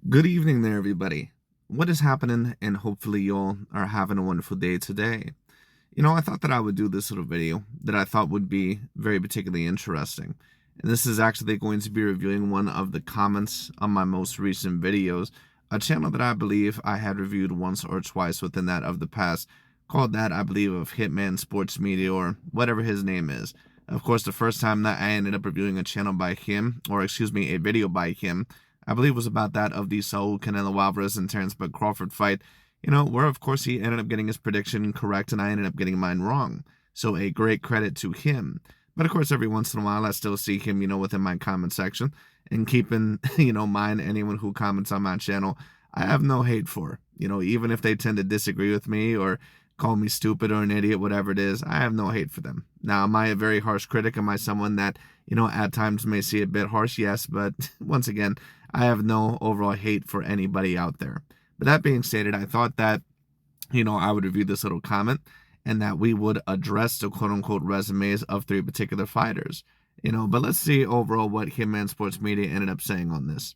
Good evening there, everybody. What is happening? And hopefully, y'all are having a wonderful day today. I thought that I would do this little video that I thought would be very particularly interesting. And this is actually going to be reviewing one of the comments on my most recent videos, a channel that I believe I had reviewed once or twice within that of the past, called that, I believe, of Hitman Sports Media or whatever his name is. Of course, the first time that I ended up reviewing a channel by him, or excuse me, a video by him, I believe was about that of the Saul Canelo Alvarez and Terence Crawford fight, where of course he ended up getting his prediction correct and I ended up getting mine wrong. So a great credit to him. But of course, every once in a while, I still see him, within my comment section and keeping, mind anyone who comments on my channel. I have no hate for, even if they tend to disagree with me or call me stupid or an idiot, whatever it is, I have no hate for them. Now, am I a very harsh critic? Am I someone that, at times may see a bit harsh? Yes, but once again, I have no overall hate for anybody out there. But that being stated, I thought that, I would review this little comment and that we would address the quote-unquote resumes of three particular fighters. But let's see overall what Hitman Sports Media ended up saying on this.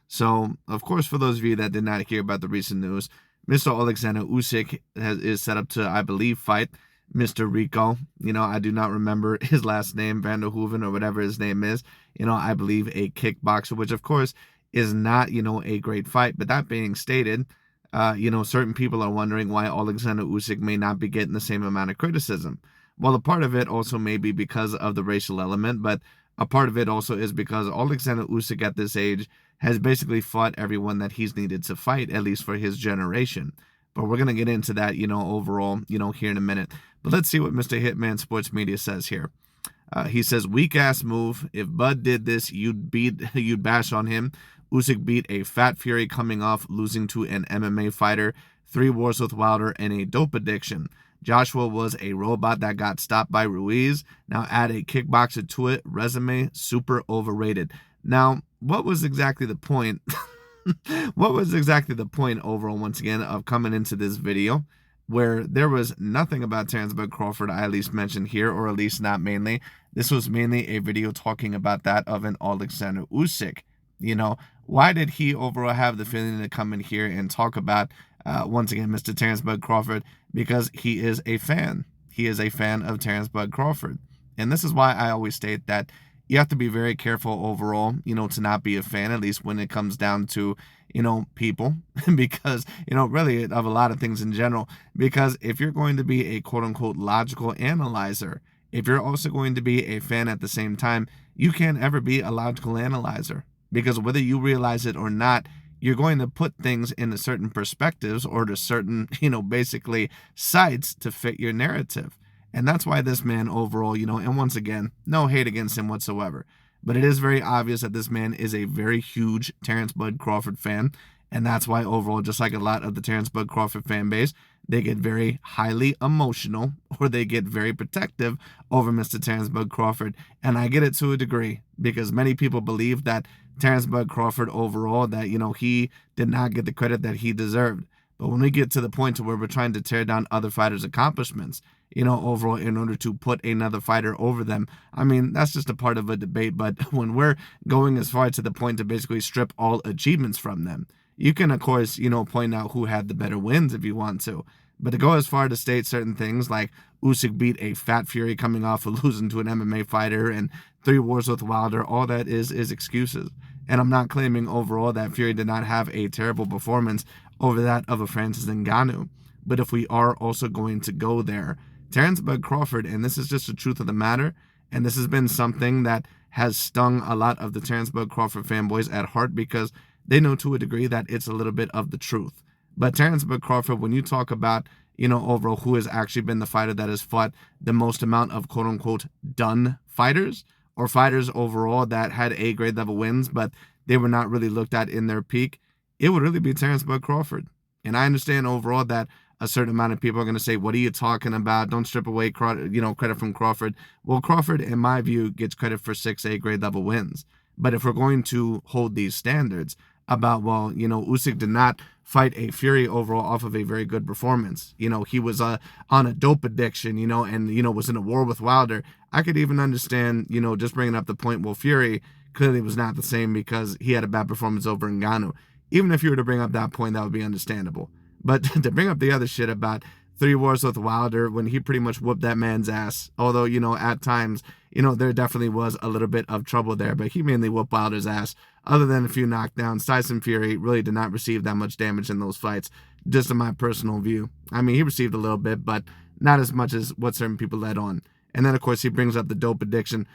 So, of course, for those of you that did not hear about the recent news, Mr. Oleksandr Usyk is set up to, I believe, fight Mr. Rico. I do not remember his last name, Vanderhoeven or whatever his name is. I believe a kickboxer, which, of course, is not, a great fight. But that being stated, certain people are wondering why Oleksandr Usyk may not be getting the same amount of criticism. Well, a part of it also may be because of the racial element, but a part of it also is because Oleksandr Usyk at this age has basically fought everyone that he's needed to fight, at least for his generation. But we're going to get into that, overall, here in a minute. But let's see what Mr. Hitman Sports Media says here. He says, weak ass move. If Bud did this, you'd bash on him. Usyk beat a fat fury coming off losing to an MMA fighter, 3 wars with Wilder, and a dope addiction. Joshua was a robot that got stopped by Ruiz. Now add a kickboxer to it. Resume, super overrated. Now, what was exactly the point? What was exactly the point overall, once again, of coming into this video where there was nothing about Terence Crawford I at least mentioned here, or at least not mainly. This was mainly a video talking about that of an Oleksandr Usyk. Why did he overall have the feeling to come in here and talk about, once again, Mr. Terence Crawford? Because he is a fan. He is a fan of Terence Crawford. And this is why I always state that you have to be very careful overall, to not be a fan, at least when it comes down to, people, because, really of a lot of things in general. Because if you're going to be a quote unquote logical analyzer, if you're also going to be a fan at the same time, you can't ever be a logical analyzer. Because whether you realize it or not, you're going to put things into certain perspectives or to certain, basically sites to fit your narrative. And that's why this man overall, and once again, no hate against him whatsoever. But it is very obvious that this man is a very huge Terence Bud Crawford fan. And that's why overall, just like a lot of the Terence Bud Crawford fan base, they get very highly emotional or they get very protective over Mr. Terence Bud Crawford. And I get it to a degree because many people believe that Terence Bud Crawford overall, that, he did not get the credit that he deserved. But when we get to the point to where we're trying to tear down other fighters' accomplishments, overall in order to put another fighter over them, I mean, that's just a part of a debate. But when we're going as far to the point to basically strip all achievements from them, you can, of course, point out who had the better wins if you want to. But to go as far to state certain things like Usyk beat a fat fury coming off of losing to an MMA fighter and 3 wars with Wilder, all that is excuses. And I'm not claiming overall that Fury did not have a terrible performance over that of a Francis Ngannou. But if we are also going to go there, Terence Bud Crawford, and this is just the truth of the matter, and this has been something that has stung a lot of the Terence Bud Crawford fanboys at heart because they know to a degree that it's a little bit of the truth. But Terence Bud Crawford, when you talk about, overall who has actually been the fighter that has fought the most amount of quote-unquote done fighters, or fighters overall that had A-grade level wins, but they were not really looked at in their peak, it would really be Terence Bud Crawford. And I understand overall that a certain amount of people are going to say, what are you talking about? Don't strip away, credit from Crawford. Well, Crawford, in my view, gets credit for 6 A-grade level wins. But if we're going to hold these standards about, well, Usyk did not fight a Fury overall off of a very good performance. He was on a dope addiction, and, was in a war with Wilder. I could even understand, just bringing up the point, well, Fury clearly was not the same because he had a bad performance over Ngannou. Even if you were to bring up that point, that would be understandable. But to bring up the other shit about 3 wars with Wilder when he pretty much whooped that man's ass, although, at times, there definitely was a little bit of trouble there, but he mainly whooped Wilder's ass. Other than a few knockdowns, Tyson Fury really did not receive that much damage in those fights, just in my personal view. I mean, he received a little bit, but not as much as what certain people let on. And then, of course, he brings up the dope addiction.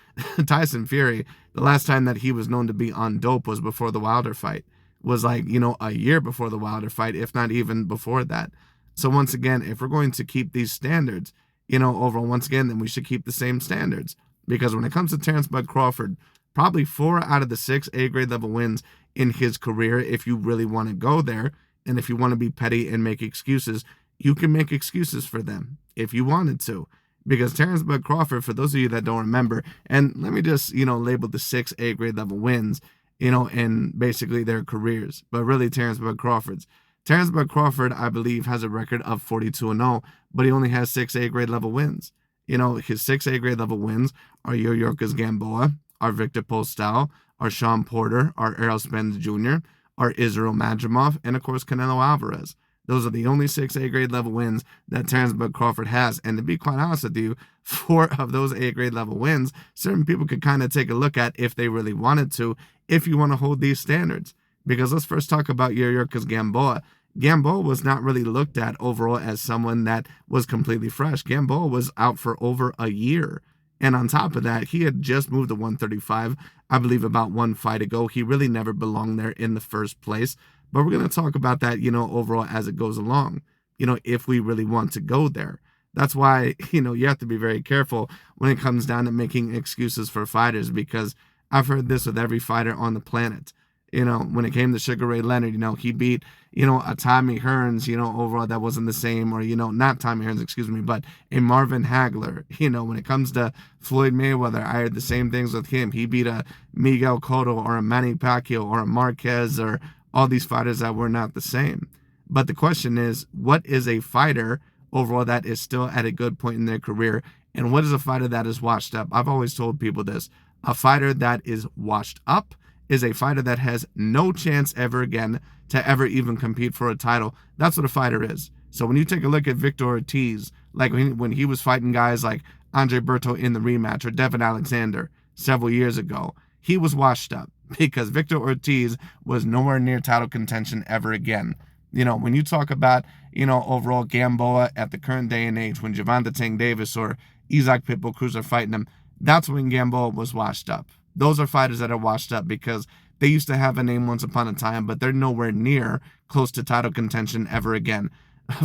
Tyson Fury, the last time that he was known to be on dope was before the Wilder fight. Was like, a year before the Wilder fight, if not even before that. So once again, if we're going to keep these standards, overall, once again, then we should keep the same standards. Because when it comes to Terence Bud Crawford, probably 4 out of the 6 A-grade level wins in his career, if you really want to go there, and if you want to be petty and make excuses, you can make excuses for them if you wanted to. Because Terence Bud Crawford, for those of you that don't remember, and let me just, label the 6 A-grade level wins, in basically their careers, but really Terence Bud Crawford's. Terence Bud Crawford, I believe, has a record of 42-0, but he only has 6 A-grade level wins. His 6 A-grade level wins are Yuriorkis Gamboa, our Victor Postol, our Sean Porter, our Errol Spence Jr., our Israel Madrimov, and of course Canelo Alvarez. Those are the only 6 A-grade level wins that Terence Bud Crawford has. And to be quite honest with you, 4 of those A-grade level wins, certain people could kind of take a look at if they really wanted to, if you want to hold these standards. Because let's first talk about Yuriorkis Gamboa. Gamboa was not really looked at overall as someone that was completely fresh. Gamboa was out for over a year. And on top of that, he had just moved to 135, I believe about 1 fight ago. He really never belonged there in the first place. But we're going to talk about that, overall as it goes along, if we really want to go there. That's why, you have to be very careful when it comes down to making excuses for fighters, because I've heard this with every fighter on the planet. When it came to Sugar Ray Leonard, he beat, a Tommy Hearns, overall that wasn't the same, or, not Tommy Hearns, excuse me, but a Marvin Hagler. When it comes to Floyd Mayweather, I heard the same things with him. He beat a Miguel Cotto or a Manny Pacquiao or a Marquez or all these fighters that were not the same. But the question is, what is a fighter overall that is still at a good point in their career? And what is a fighter that is washed up? I've always told people this. A fighter that is washed up is a fighter that has no chance ever again to ever even compete for a title. That's what a fighter is. So when you take a look at Victor Ortiz, like when he was fighting guys like Andre Berto in the rematch or Devin Alexander several years ago, he was washed up because Victor Ortiz was nowhere near title contention ever again. When you talk about, overall Gamboa at the current day and age, when Gervonta Tank Davis or Isaac Pitbull Cruz are fighting him, that's when Gamboa was washed up. Those are fighters that are washed up because they used to have a name once upon a time, but they're nowhere near close to title contention ever again.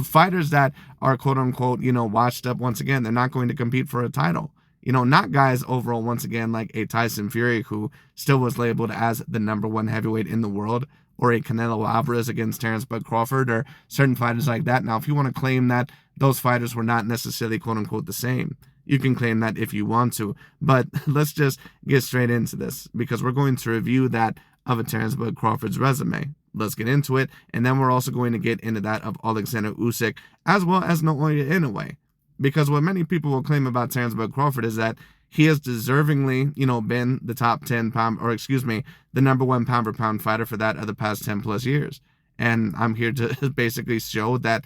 Fighters that are quote unquote, washed up, once again, they're not going to compete for a title. Not guys overall, once again, like a Tyson Fury, who still was labeled as the #1 heavyweight in the world, or a Canelo Alvarez against Terence Bud Crawford, or certain fighters like that. Now, if you want to claim that those fighters were not necessarily quote unquote the same, you can claim that if you want to. But let's just get straight into this, because we're going to review that of a Terence Bud Crawford's resume. Let's get into it, and then we're also going to get into that of Oleksandr Usyk, as well as Naoya Inoue. Because what many people will claim about Terence Bud Crawford is that he has deservingly, been the top 10 pound, or excuse me, the #1 pound for pound fighter for that of the past 10 plus years. And I'm here to basically show that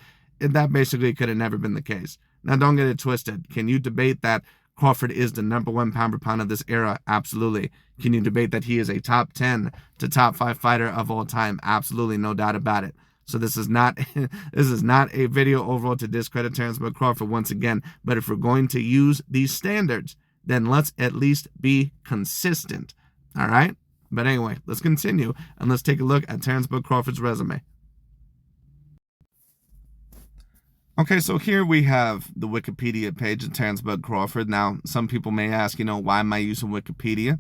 basically could have never been the case. Now, don't get it twisted. Can you debate that Crawford is the #1 pound for pound of this era? Absolutely. Can you debate that he is a top 10 to top 5 fighter of all time? Absolutely, no doubt about it. So this is not a video overall to discredit Terence Bud Crawford once again. But if we're going to use these standards, then let's at least be consistent. All right? But anyway, let's continue and let's take a look at Terence Bud Crawford's resume. Okay, so here we have the Wikipedia page of Terence Bud Crawford. Now, some people may ask, why am I using Wikipedia?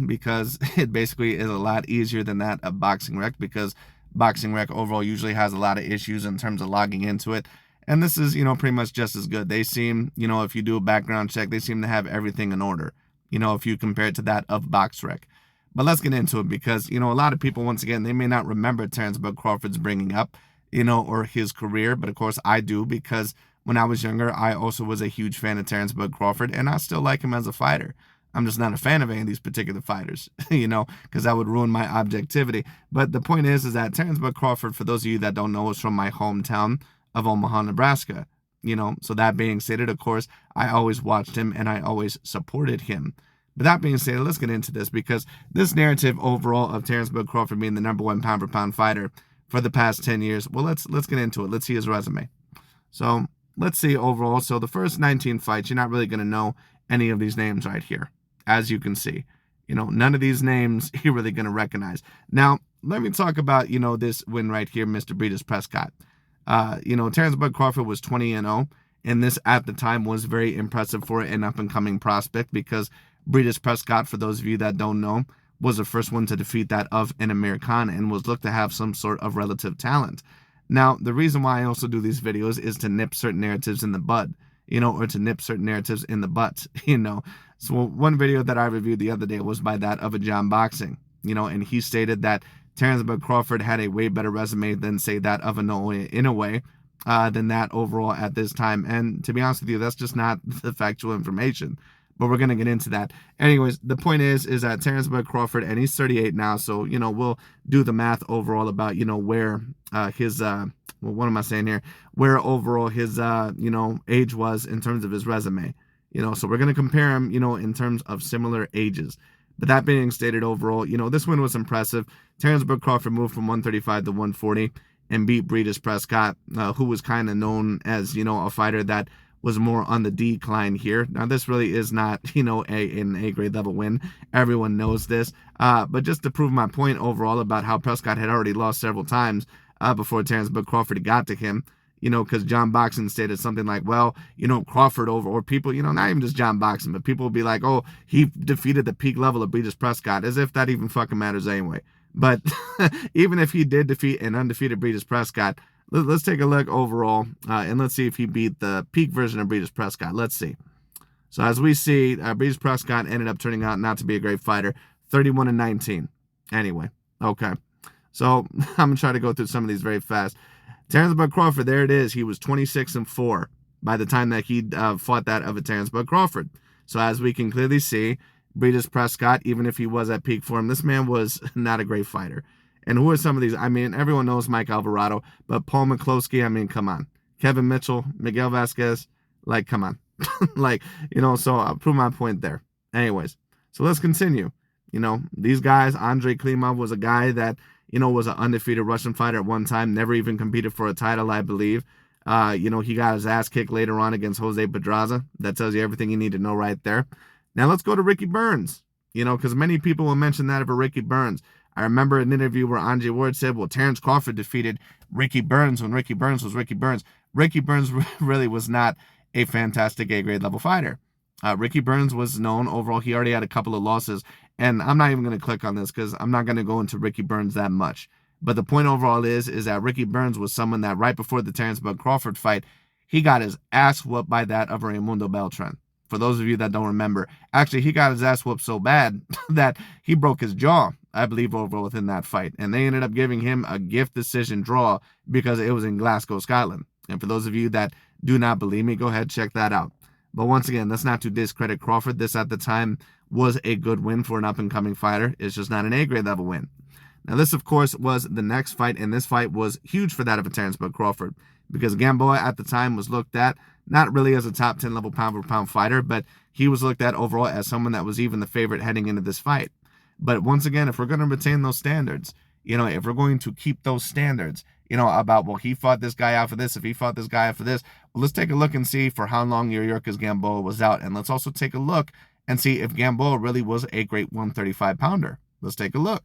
Because it basically is a lot easier than that of Boxing Rec, because Boxing Rec overall usually has a lot of issues in terms of logging into it. And this is, pretty much just as good. They seem, if you do a background check, they seem to have everything in order, if you compare it to that of BoxRec. But let's get into it, because, a lot of people, once again, they may not remember Terence Bud Crawford's bringing up, or his career. But of course I do, because when I was younger, I also was a huge fan of Terence Bud Crawford, and I still like him as a fighter. I'm just not a fan of any of these particular fighters, because that would ruin my objectivity. But the point is that Terence Crawford, for those of you that don't know, is from my hometown of Omaha, Nebraska. So that being stated, of course, I always watched him and I always supported him. But that being said, let's get into this, because this narrative overall of Terence Crawford being the #1 pound-for-pound fighter for the past 10 years, well, let's get into it. Let's see his resume. So let's see overall. So the first 19 fights, you're not really going to know any of these names right here, as you can see. None of these names you're really going to recognize. Now, let me talk about, this win right here, Mr. Breeders Prescott. Terence Crawford was 20-0, and this at the time was very impressive for an up-and-coming prospect, because Breeders Prescott, for those of you that don't know, was the first one to defeat that of an Amir Khan and was looked to have some sort of relative talent. Now, the reason why I also do these videos is to nip certain narratives in the bud, or to nip certain narratives in the butt, So one video that I reviewed the other day was by that of a John Boxing, and he stated that Terence Crawford had a way better resume than, say, that of a Naoya Inoue, than that overall at this time. And to be honest with you, that's just not the factual information. But we're going to get into that. Anyways, the point is that Terence Crawford, and he's 38 now, so, we'll do the math overall about, where his, what am I saying here? Where overall his, age was in terms of his resume. So we're going to compare him, in terms of similar ages. But that being stated overall, this win was impressive. Terence Crawford moved from 135 to 140 and beat Breeders Prescott, who was kind of known as, a fighter that was more on the decline here. Now, this really is not, an A-grade level win. Everyone knows this. But just to prove my point overall about how Prescott had already lost several times before Terence Crawford got to him, because John Boxing stated something like, well, Crawford or people, not even just John Boxing, but people will be like, oh, he defeated the peak level of Breeders Prescott, as if that even fucking matters anyway. But even if he did defeat an undefeated Breeders Prescott, let's take a look overall, and let's see if he beat the peak version of Breeders Prescott. Let's see. So as we see, Breeders Prescott ended up turning out not to be a great fighter, 31-19. Anyway, okay. So I'm going to try to go through some of these very fast. Terence Crawford, there it is. He was 26-4 by the time that he fought that of a Terence Crawford. So as we can clearly see, Breeders Prescott, even if he was at peak form, this man was not a great fighter. And who are some of these? I mean, everyone knows Mike Alvarado, but Paul McCloskey, I mean, come on. Kevin Mitchell, Miguel Vasquez, like, come on. So I'll prove my point there. Anyways, so let's continue. These guys, Andrei Klimov was a guy that, was an undefeated Russian fighter at one time, never even competed for a title, I believe. He got his ass kicked later on against Jose Pedraza. That tells you everything you need to know right there. Now let's go to Ricky Burns, because many people will mention that of a Ricky Burns. I remember an interview where Andre Ward said, well, Terence Crawford defeated Ricky Burns when Ricky Burns was Ricky Burns. Ricky Burns really was not a fantastic A-grade level fighter. Ricky Burns was known overall. He already had a couple of losses, and I'm not even going to click on this because I'm not going to go into Ricky Burns that much. But the point overall is that Ricky Burns was someone that right before the Terence Crawford fight, he got his ass whooped by that of Raimundo Beltran. For those of you that don't remember, actually, he got his ass whooped so bad that he broke his jaw, I believe, overall within that fight. And they ended up giving him a gift decision draw because it was in Glasgow, Scotland. And for those of you that do not believe me, go ahead, check that out. But once again, that's not to discredit Crawford. This at the time was a good win for an up-and-coming fighter. It's just not an A-grade level win. Now, this, of course, was the next fight, and this fight was huge for that of a Terence Crawford because Gamboa at the time was looked at not really as a top 10 level pound-for-pound fighter, but he was looked at overall as someone that was even the favorite heading into this fight. But once again, if we're going to retain those standards, if we're going to keep those standards, about, well, he fought this guy out for this, if he fought this guy out for this, well, let's take a look and see for how long Yuriorkis Gamboa was out. And let's also take a look and see if Gamboa really was a great 135 pounder. Let's take a look.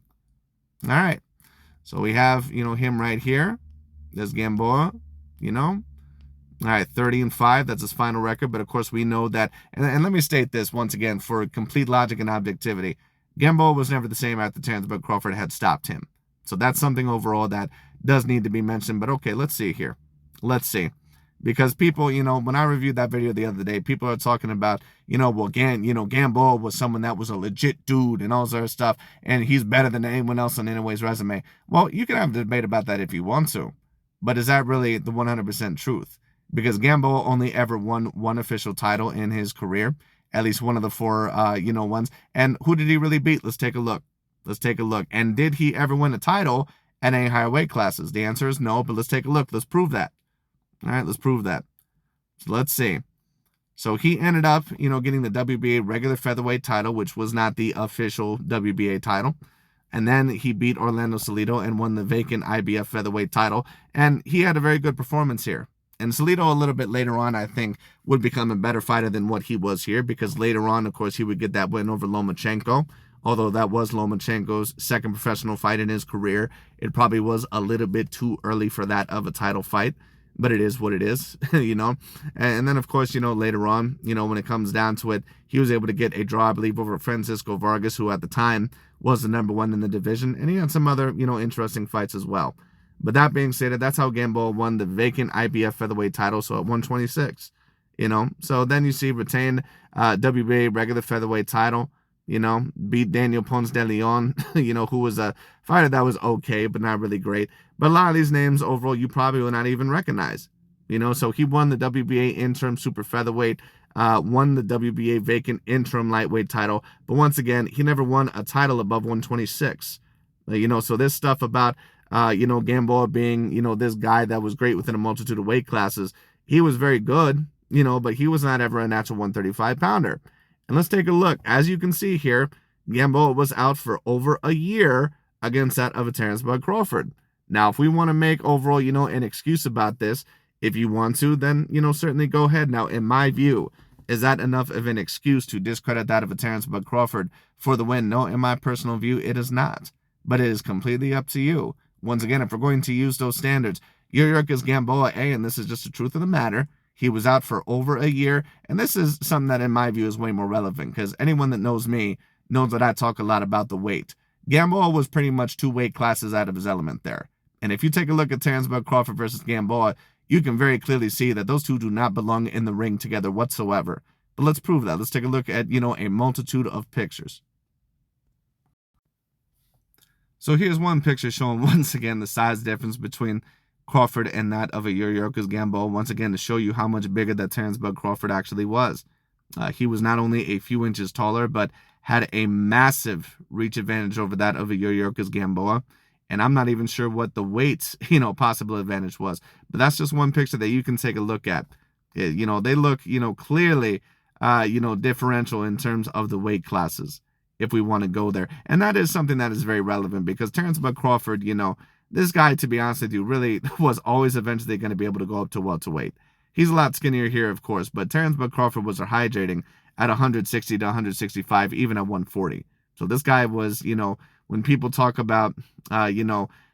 All right. So we have, him right here. There's Gamboa, All right, 30-5. That's his final record. But, of course, we know that. And let me state this once again for complete logic and objectivity. Gamboa was never the same after Terence Crawford had stopped him. So that's something overall that does need to be mentioned. But, okay, let's see here. Let's see. Because people, when I reviewed that video the other day, people are talking about, well, Gamboa was someone that was a legit dude and all this other stuff, and he's better than anyone else on Inoue's resume. Well, you can have a debate about that if you want to. But is that really the 100% truth? Because Gamboa only ever won one official title in his career, at least one of the four, ones. And who did he really beat? Let's take a look. Let's take a look. And did he ever win a title at any higher weight classes? The answer is no, but let's take a look. Let's prove that. All right, let's prove that. So let's see. So he ended up, getting the WBA regular featherweight title, which was not the official WBA title. And then he beat Orlando Salido and won the vacant IBF featherweight title. And he had a very good performance here. And Salido, a little bit later on, I think, would become a better fighter than what he was here, because later on, of course, he would get that win over Lomachenko. Although that was Lomachenko's second professional fight in his career, it probably was a little bit too early for that of a title fight. But it is what it is, And then, of course, later on, when it comes down to it, he was able to get a draw, I believe, over Francisco Vargas, who at the time was the number one in the division. And he had some other, interesting fights as well. But that being stated, that's how Gamboa won the vacant IBF featherweight title, so at 126, So then you see retained WBA regular featherweight title, beat Daniel Ponce de Leon, who was a fighter that was okay, but not really great. But a lot of these names overall you probably will not even recognize, So he won the WBA interim super featherweight, won the WBA vacant interim lightweight title. But once again, he never won a title above 126. So this stuff about, Gamboa being, this guy that was great within a multitude of weight classes, he was very good, but he was not ever a natural 135 pounder. And let's take a look. As you can see here, Gamboa was out for over a year against that of a Terence Bud Crawford. Now, if we want to make overall, an excuse about this, if you want to, then, certainly go ahead. Now, in my view, is that enough of an excuse to discredit that of a Terence Bud Crawford for the win? No, in my personal view, it is not. But it is completely up to you. Once again, if we're going to use those standards, Yuriorkis Gamboa, and this is just the truth of the matter, he was out for over a year, and this is something that in my view is way more relevant, because anyone that knows me knows that I talk a lot about the weight. Gamboa was pretty much 2 weight classes out of his element there. And if you take a look at Terence Bud Crawford versus Gamboa, you can very clearly see that those two do not belong in the ring together whatsoever. But let's prove that. Let's take a look at, a multitude of pictures. So here's one picture showing once again the size difference between Crawford and that of a Yuriorkis Gamboa, once again to show you how much bigger that Terence Bud Crawford actually was. He was not only a few inches taller, but had a massive reach advantage over that of a Yuriorkis Gamboa. And I'm not even sure what the weight, possible advantage was. But that's just one picture that you can take a look at. They look, clearly, differential in terms of the weight classes, if we want to go there. And that is something that is very relevant, because Terence Bud Crawford, this guy, to be honest with you, really was always eventually going to be able to go up to welterweight. He's a lot skinnier here, of course, but Terence Bud Crawford was hydrating at 160 to 165, even at 140. So this guy was, when people talk about,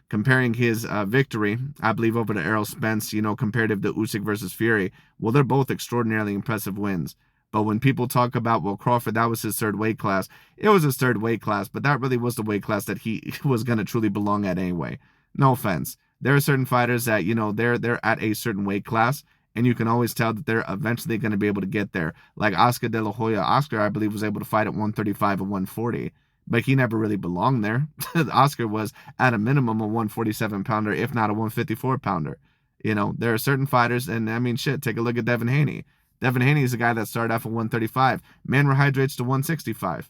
comparing his victory, I believe, over to Errol Spence, comparative to Usyk versus Fury, well, they're both extraordinarily impressive wins. But when people talk about, well, Crawford, that was his third weight class, it was his third weight class, but that really was the weight class that he was going to truly belong at anyway. No offense. There are certain fighters that, they're at a certain weight class, and you can always tell that they're eventually going to be able to get there. Like Oscar De La Hoya. Oscar, I believe, was able to fight at 135 and 140. But he never really belonged there. Oscar was at a minimum a 147 pounder, if not a 154 pounder. There are certain fighters, and I mean, shit, take a look at Devin Haney. Devin Haney is a guy that started off at 135. Man rehydrates to 165.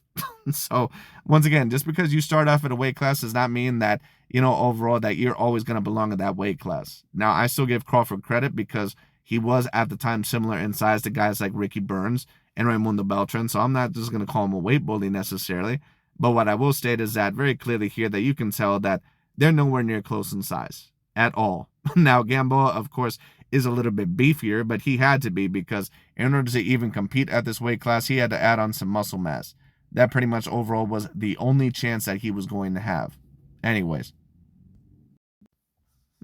So, once again, just because you start off at a weight class does not mean that, overall that you're always going to belong in that weight class. Now, I still give Crawford credit because he was at the time similar in size to guys like Ricky Burns and Raimundo Beltran. So, I'm not just going to call him a weight bully necessarily. But what I will state is that very clearly here that you can tell that they're nowhere near close in size at all. Now, Gamboa, of course, is a little bit beefier, but he had to be, because in order to even compete at this weight class, he had to add on some muscle mass. That pretty much overall was the only chance that he was going to have. Anyways.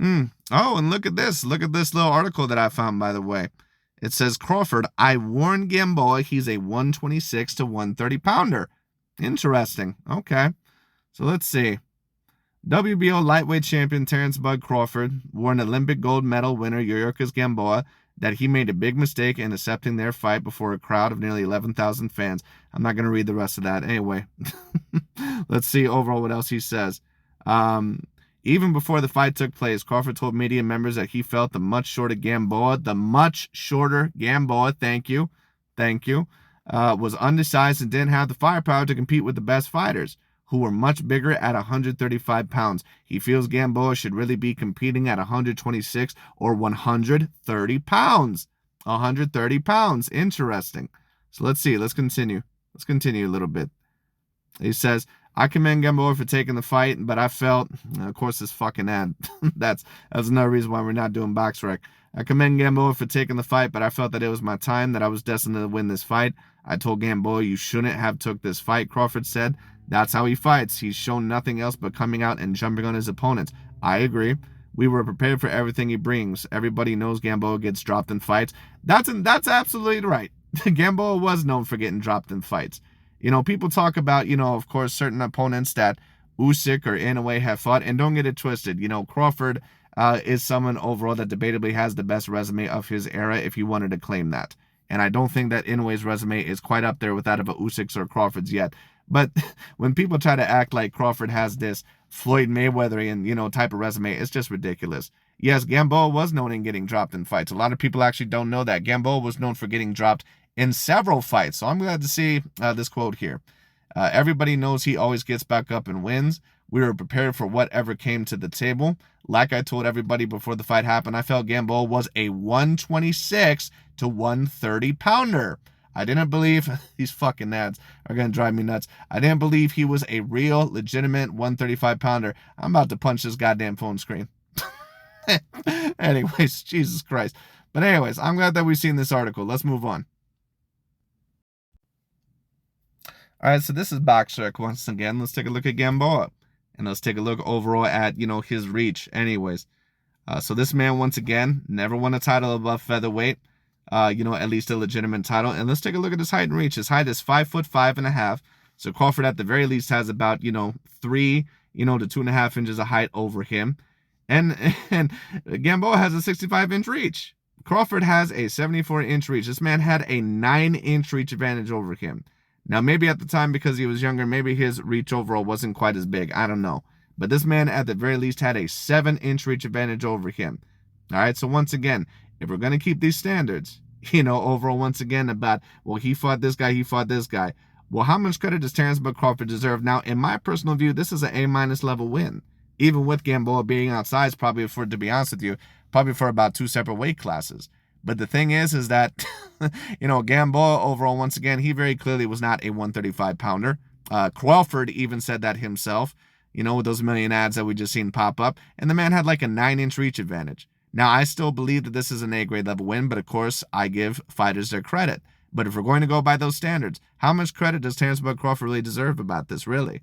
Oh, and look at this. Look at this little article that I found, by the way. It says, Crawford, I warned Gamboa he's a 126 to 130 pounder. Interesting. Okay. So let's see. WBO lightweight champion Terence Bud Crawford warned Olympic gold medal winner Yuriorkis Gamboa that he made a big mistake in accepting their fight before a crowd of nearly 11,000 fans. I'm not going to read the rest of that. Anyway, let's see overall what else he says. Even before the fight took place, Crawford told media members that he felt the much shorter Gamboa, thank you, was undersized and didn't have the firepower to compete with the best fighters, who were much bigger at 135 pounds. He feels Gamboa should really be competing at 126 or 130 pounds. 130 pounds. Interesting. So let's see. Let's continue. Let's continue a little bit. He says, I commend Gamboa for taking the fight, but I felt, of course, this fucking ad. that's another reason why we're not doing box rec. I commend Gamboa for taking the fight, but I felt that it was my time, that I was destined to win this fight. I told Gamboa you shouldn't have took this fight, Crawford said. That's how he fights. He's shown nothing else but coming out and jumping on his opponents. I agree. We were prepared for everything he brings. Everybody knows Gamboa gets dropped in fights. That's absolutely right. Gamboa was known for getting dropped in fights. You know, people talk about, you know, of course, certain opponents that Usyk or Inoue have fought, and don't get it twisted. You know, Crawford is someone overall that debatably has the best resume of his era, if you wanted to claim that. And I don't think that Inoue's resume is quite up there with that of a Usyk's or Crawford's yet. But when people try to act like Crawford has this Floyd Mayweatherian, you know, type of resume, it's just ridiculous. Yes, Gamboa was known in getting dropped in fights. A lot of people actually don't know that. Gamboa was known for getting dropped in several fights. So I'm glad to see this quote here. Everybody knows he always gets back up and wins. We were prepared for whatever came to the table. Like I told everybody before the fight happened, I felt Gamboa was a 126 to 130 pounder. I didn't believe, these fucking ads are going to drive me nuts. I didn't believe he was a real, legitimate 135 pounder. I'm about to punch this goddamn phone screen. Anyways, Jesus Christ. But anyways, I'm glad that we've seen this article. Let's move on. All right, so this is Boxrec once again. Let's take a look at Gamboa. And let's take a look overall at, you know, his reach. Anyways, so this man, once again, never won a title above featherweight. You know, at least a legitimate title. And let's take a look at his height and reach. His height is 5'5.5". So Crawford, at the very least, has about, you know, 3, you know, to 2.5 inches of height over him. And Gamboa has a 65-inch reach. Crawford has a 74-inch reach. This man had a 9-inch reach advantage over him. Now, maybe at the time, because he was younger, maybe his reach overall wasn't quite as big. I don't know. But this man, at the very least, had a 7-inch reach advantage over him. All right, so once again, if we're going to keep these standards, you know, overall, once again, about, well, he fought this guy, he fought this guy. Well, how much credit does Terence Crawford deserve? Now, in my personal view, this is an A- level win. Even with Gamboa being outsized, probably for, to be honest with you, probably for about 2 separate weight classes. But the thing is that, you know, Gamboa overall, once again, he very clearly was not a 135-pounder. Crawford even said that himself, you know, with those million ads that we just seen pop up. And the man had like a 9-inch reach advantage. Now, I still believe that this is an A-grade level win, but of course, I give fighters their credit. But if we're going to go by those standards, how much credit does Terence Crawford really deserve about this, really?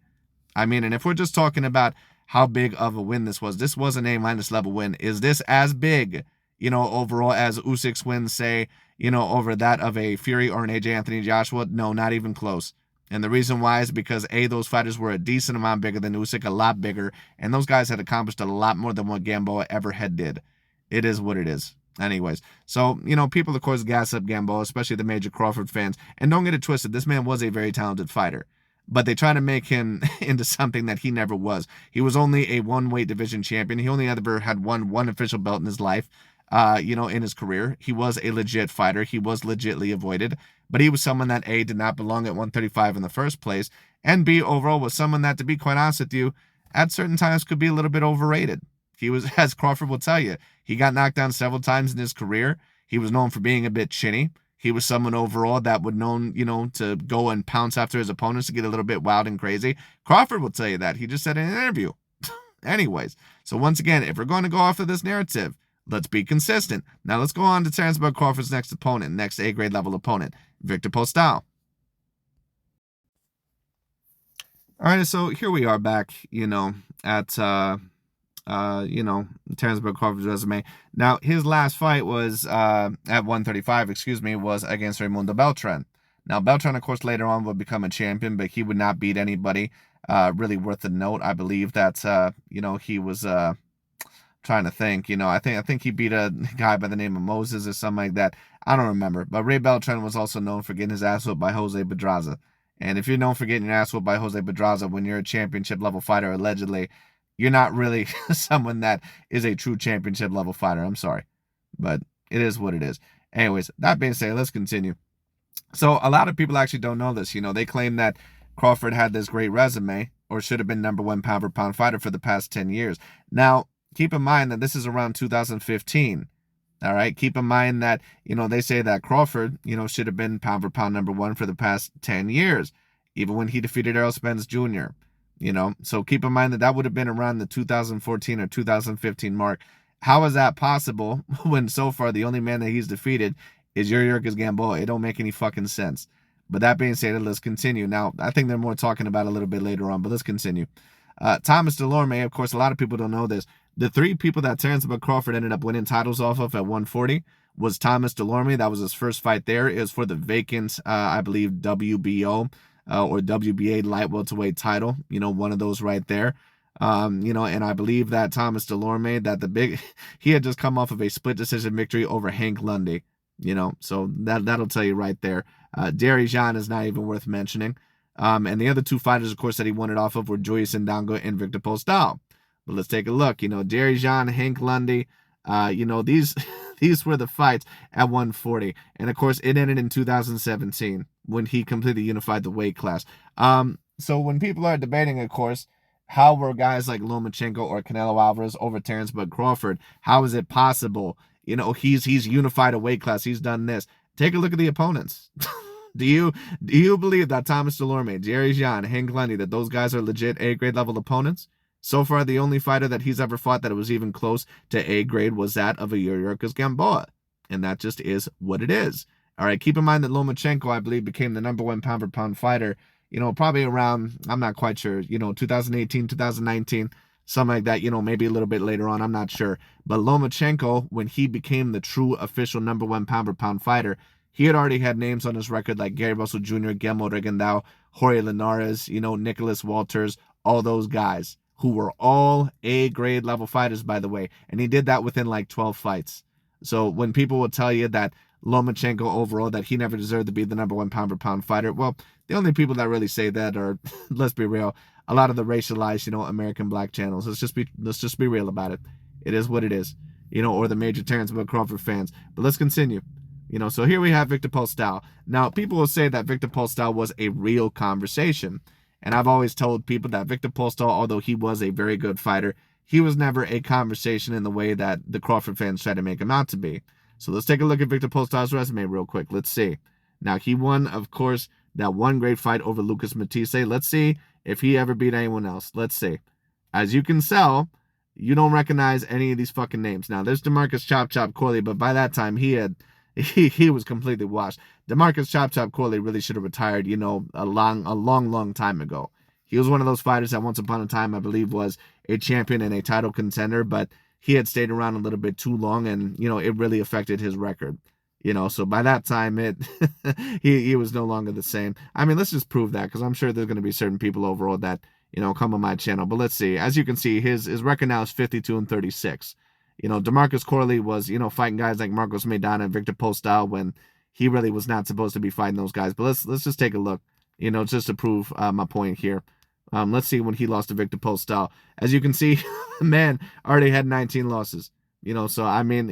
I mean, and if we're just talking about how big of a win this was an A- level win. Is this as big, you know, overall as Usyk's win, say, you know, over that of a Fury or an AJ Anthony Joshua? No, not even close. And the reason why is because, A, those fighters were a decent amount bigger than Usyk, a lot bigger, and those guys had accomplished a lot more than what Gamboa ever had did. It is what it is. Anyways, so, you know, people, of course, gas up Gamboa, especially the major Crawford fans. And don't get it twisted, this man was a very talented fighter. But they try to make him into something that he never was. He was only a one-weight division champion. He only ever had one official belt in his life, you know, in his career. He was a legit fighter. He was legitly avoided. But he was someone that, A, did not belong at 135 in the first place, and B, overall was someone that, to be quite honest with you, at certain times could be a little bit overrated. He was, as Crawford will tell you, he got knocked down several times in his career. He was known for being a bit chinny. He was someone overall that would known, you know, to go and pounce after his opponents, to get a little bit wild and crazy. Crawford will tell you that. He just said in an interview. Anyways, so once again, if we're going to go off of this narrative, let's be consistent. Now let's go on to Terence Crawford's next opponent, next A-grade level opponent, Victor Postol. All right, so here we are back, you know, at you know, Terence Crawford's resume. Now, his last fight was at 135, was against Raimundo Beltran. Now, Beltran, of course, later on would become a champion, but he would not beat anybody really worth a note. I believe that, you know, he was trying to think, you know, I think he beat a guy by the name of Moses or something like that. I don't remember. But Ray Beltran was also known for getting his ass whooped by Jose Pedraza. And if you're known for getting your ass whooped by Jose Pedraza when you're a championship level fighter, allegedly, you're not really someone that is a true championship level fighter. I'm sorry. But it is what it is. Anyways, that being said, let's continue. So a lot of people actually don't know this. They claim that Crawford had this great resume or should have been #1 pound for pound fighter for the past 10 years. Now, keep in mind that this is around 2015. All right. Keep in mind that, they say that Crawford, should have been pound for pound #1 for the past 10 years, even when he defeated Errol Spence Jr. So keep in mind that that would have been around the 2014 or 2015 mark. How is that possible when so far the only man that he's defeated is Usyk Gamboa? It don't make any fucking sense. But that being said, let's continue. Now, I think they're more talking about a little bit later on, but let's continue. Thomas Delorme, of course, a lot of people don't know this. The three people that Terence Crawford ended up winning titles off of at 140 was Thomas Delorme. That was his first fight there. It was for the vacant, I believe, WBO or WBA light welterweight title. One of those right there. And I believe that Thomas Delorme, he had just come off of a split decision victory over Hank Lundy. So that'll tell you right there. Derry Jean is not even worth mentioning. And the other two fighters, of course, that he won it off of were Joyce Ndongo and Victor Postal. But let's take a look. Derry Jean, Hank Lundy, these these were the fights at 140. And, of course, it ended in 2017 when he completely unified the weight class. So when people are debating, of course, how were guys like Lomachenko or Canelo Alvarez over Terence Crawford? How is it possible? He's unified a weight class. He's done this. Take a look at the opponents. Do you believe that Thomas Delorme, Derry Jean, Hank Lundy, that those guys are legit A-grade level opponents? So far, the only fighter that he's ever fought that was even close to A-grade was that of a Usyk Gamboa. And that just is what it is. All right, keep in mind that Lomachenko, I believe, became the #1 pound for pound fighter, probably around, I'm not quite sure, 2018, 2019, something like that, maybe a little bit later on, I'm not sure. But Lomachenko, when he became the true official #1 pound for pound fighter, he had already had names on his record like Gary Russell Jr., Guillermo Rigondeaux, Jorge Linares, Nicholas Walters, all those guys who were all A-grade level fighters, by the way. And he did that within like 12 fights. So when people will tell you that Lomachenko overall, that he never deserved to be the #1 pound for pound fighter, well, the only people that really say that are, let's be real, a lot of the racialized, American black channels. Let's just be real about it. It is what it is, or the major Terence Crawford fans. But let's continue. So here we have Victor Postal. Now, people will say that Victor Postal was a real conversation. And I've always told people that Victor Postal, although he was a very good fighter, he was never a conversation in the way that the Crawford fans try to make him out to be. So let's take a look at Victor Postal's resume real quick. Let's see. Now, he won, of course, that one great fight over Lucas Matisse. Let's see if he ever beat anyone else. Let's see. As you can tell, you don't recognize any of these fucking names. Now, there's DeMarcus Chop Chop Corley, but by that time, he was completely washed. DeMarcus Chop Chop Corley really should have retired, a long time ago. He was one of those fighters that once upon a time, I believe, was a champion and a title contender, but he had stayed around a little bit too long, and, it really affected his record. So by that time, he was no longer the same. I mean, let's just prove that, because I'm sure there's going to be certain people overall that, come on my channel. But let's see. As you can see, his record now is 52-36. DeMarcus Corley was, fighting guys like Marcos Maidana and Victor Postal when he really was not supposed to be fighting those guys. But let's just take a look, just to prove my point here. Let's see when he lost to Victor Postal. As you can see, man already had 19 losses. So I mean,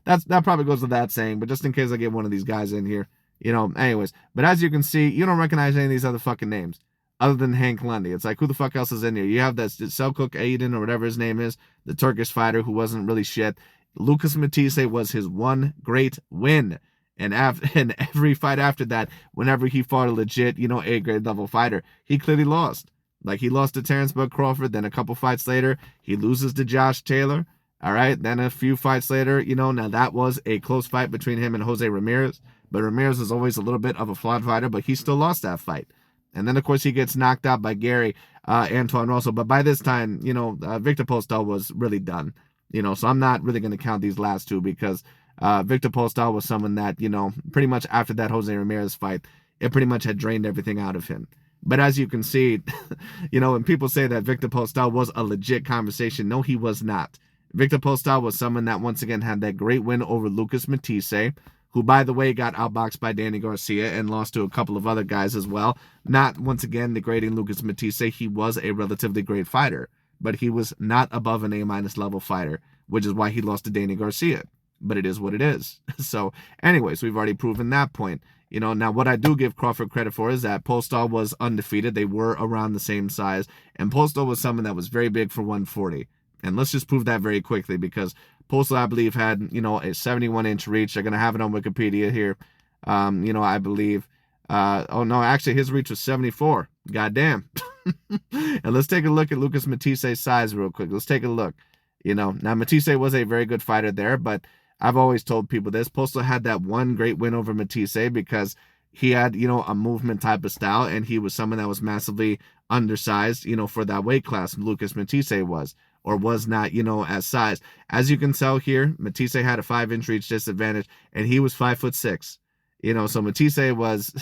that probably goes without saying, but just in case I get one of these guys in here, anyways. But as you can see, you don't recognize any of these other fucking names other than Hank Lundy. It's like, who the fuck else is in here? You have that Selçuk Aydin or whatever his name is, the Turkish fighter who wasn't really shit. Lucas Matisse was his one great win. And every fight after that, whenever he fought a legit, A-grade level fighter, he clearly lost. Like, he lost to Terence Crawford, then a couple fights later, he loses to Josh Taylor. All right, then a few fights later, now that was a close fight between him and Jose Ramirez. But Ramirez is always a little bit of a flawed fighter, but he still lost that fight. And then, of course, he gets knocked out by Gary Antoine Russell. But by this time, Victor Postal was really done. So I'm not really going to count these last two because Victor Postal was someone that, pretty much after that Jose Ramirez fight, it pretty much had drained everything out of him. But as you can see, when people say that Victor Postal was a legit conversation, no, he was not. Victor Postal was someone that once again had that great win over Lucas Matisse, who, by the way, got outboxed by Danny Garcia and lost to a couple of other guys as well. Not, once again, degrading Lucas Matisse. He was a relatively great fighter, but he was not above an A- level fighter, which is why he lost to Danny Garcia. But it is what it is. So, anyways, we've already proven that point. You know, now what I do give Crawford credit for is that Polestar was undefeated. They were around the same size. And Polestar was someone that was very big for 140. And let's just prove that very quickly, because Polestar, I believe, had, you know, a 71-inch reach. They're going to have it on Wikipedia here. You know, I believe. Oh, no, actually, his reach was 74. Goddamn. And let's take a look at Lucas Matisse's size real quick. Let's take a look. You know, now Matisse was a very good fighter there, but I've always told people this. Postal had that one great win over Matisse because he had, you know, a movement type of style, and he was someone that was massively undersized, you know, for that weight class. Lucas Matisse was, or was not, you know, as sized. As you can tell here, Matisse had a 5-inch reach disadvantage, and he was 5'6". You know, so Matisse was,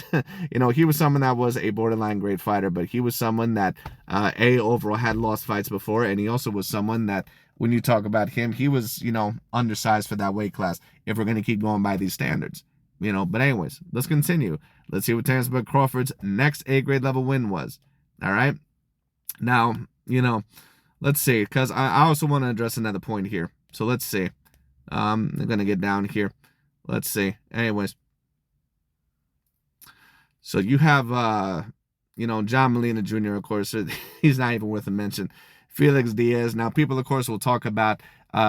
you know, he was someone that was a borderline great fighter, but he was someone that, overall had lost fights before, and he also was someone that, when you talk about him, he was, you know, undersized for that weight class, if we're going to keep going by these standards. You know, but anyways, let's continue. Let's see what Terence Crawford's next A-grade level win was. All right? Now, you know, let's see, because I also want to address another point here. So let's see. I'm going to get down here. Let's see. Anyways. So you have, you know, John Molina Jr., of course. He's not even worth a mention. Felix Diaz. Now, people, of course, will talk about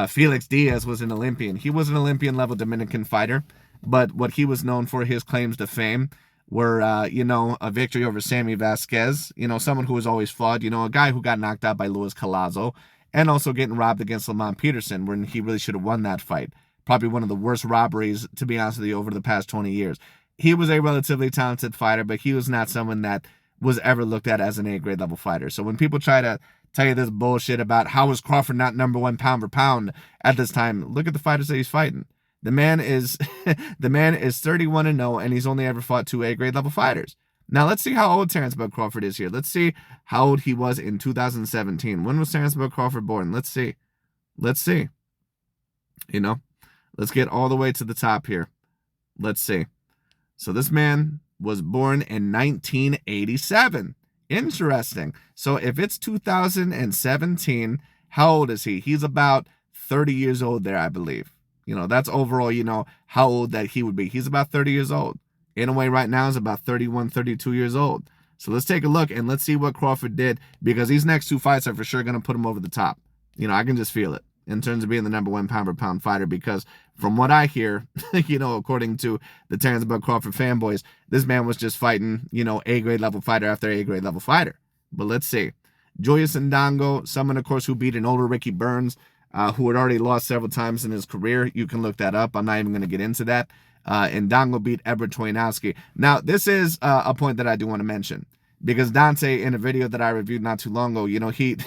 Felix Diaz was an Olympian. He was an Olympian-level Dominican fighter, but what he was known for, his claims to fame, were, you know, a victory over Sammy Vasquez, you know, someone who was always flawed, you know, a guy who got knocked out by Luis Collazo, and also getting robbed against Lamont Peterson, when he really should have won that fight. Probably one of the worst robberies, to be honest with you, over the past 20 years. He was a relatively talented fighter, but he was not someone that was ever looked at as an A-grade level fighter. So when people try to tell you this bullshit about how is Crawford not number one pound for pound at this time, look at the fighters that he's fighting. The man is 31-0, and he's only ever fought 2 A-grade level fighters. Now let's see how old Terence Crawford is here. Let's see how old he was in 2017. When was Terence Crawford born? Let's see. Let's see. You know, let's get all the way to the top here. Let's see. So this man was born in 1987. Interesting. So if it's 2017, how old is he? He's about 30 years old there, I believe. You know, that's overall, you know, how old that he would be. He's about 30 years old. Inoue right now is about 31, 32 years old. So let's take a look and let's see what Crawford did, because these next 2 fights are for sure going to put him over the top. You know, I can just feel it in terms of being the number one pound for pound fighter, because from what I hear, you know, according to the Terence Crawford fanboys, this man was just fighting, you know, A-grade level fighter after A-grade level fighter. But let's see. Joyous Ndongo, someone, of course, who beat an older Ricky Burns, who had already lost several times in his career. You can look that up. I'm not even going to get into that. Ndongo beat Edward Troyanowski. Now, this is a point that I do want to mention, because Dante, in a video that I reviewed not too long ago, you know, he,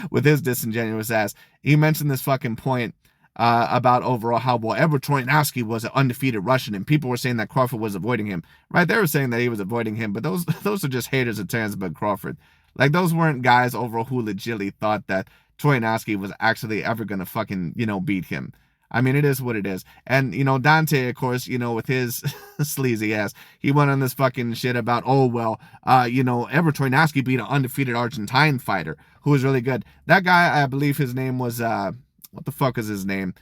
with his disingenuous ass, he mentioned this fucking point about overall how, well, Edward Troyanowski was an undefeated Russian, and people were saying that Crawford was avoiding him. Right? They were saying that he was avoiding him, but those are just haters of Terence Crawford. Like, those weren't guys overall who legitimately thought that Troyanowski was actually ever going to fucking, you know, beat him. I mean, it is what it is. And, you know, Dante, of course, you know, with his sleazy ass, he went on this fucking shit about, oh, well, you know, Edward Troyanowski beat an undefeated Argentine fighter who was really good. That guy, I believe his name was, what the fuck is his name?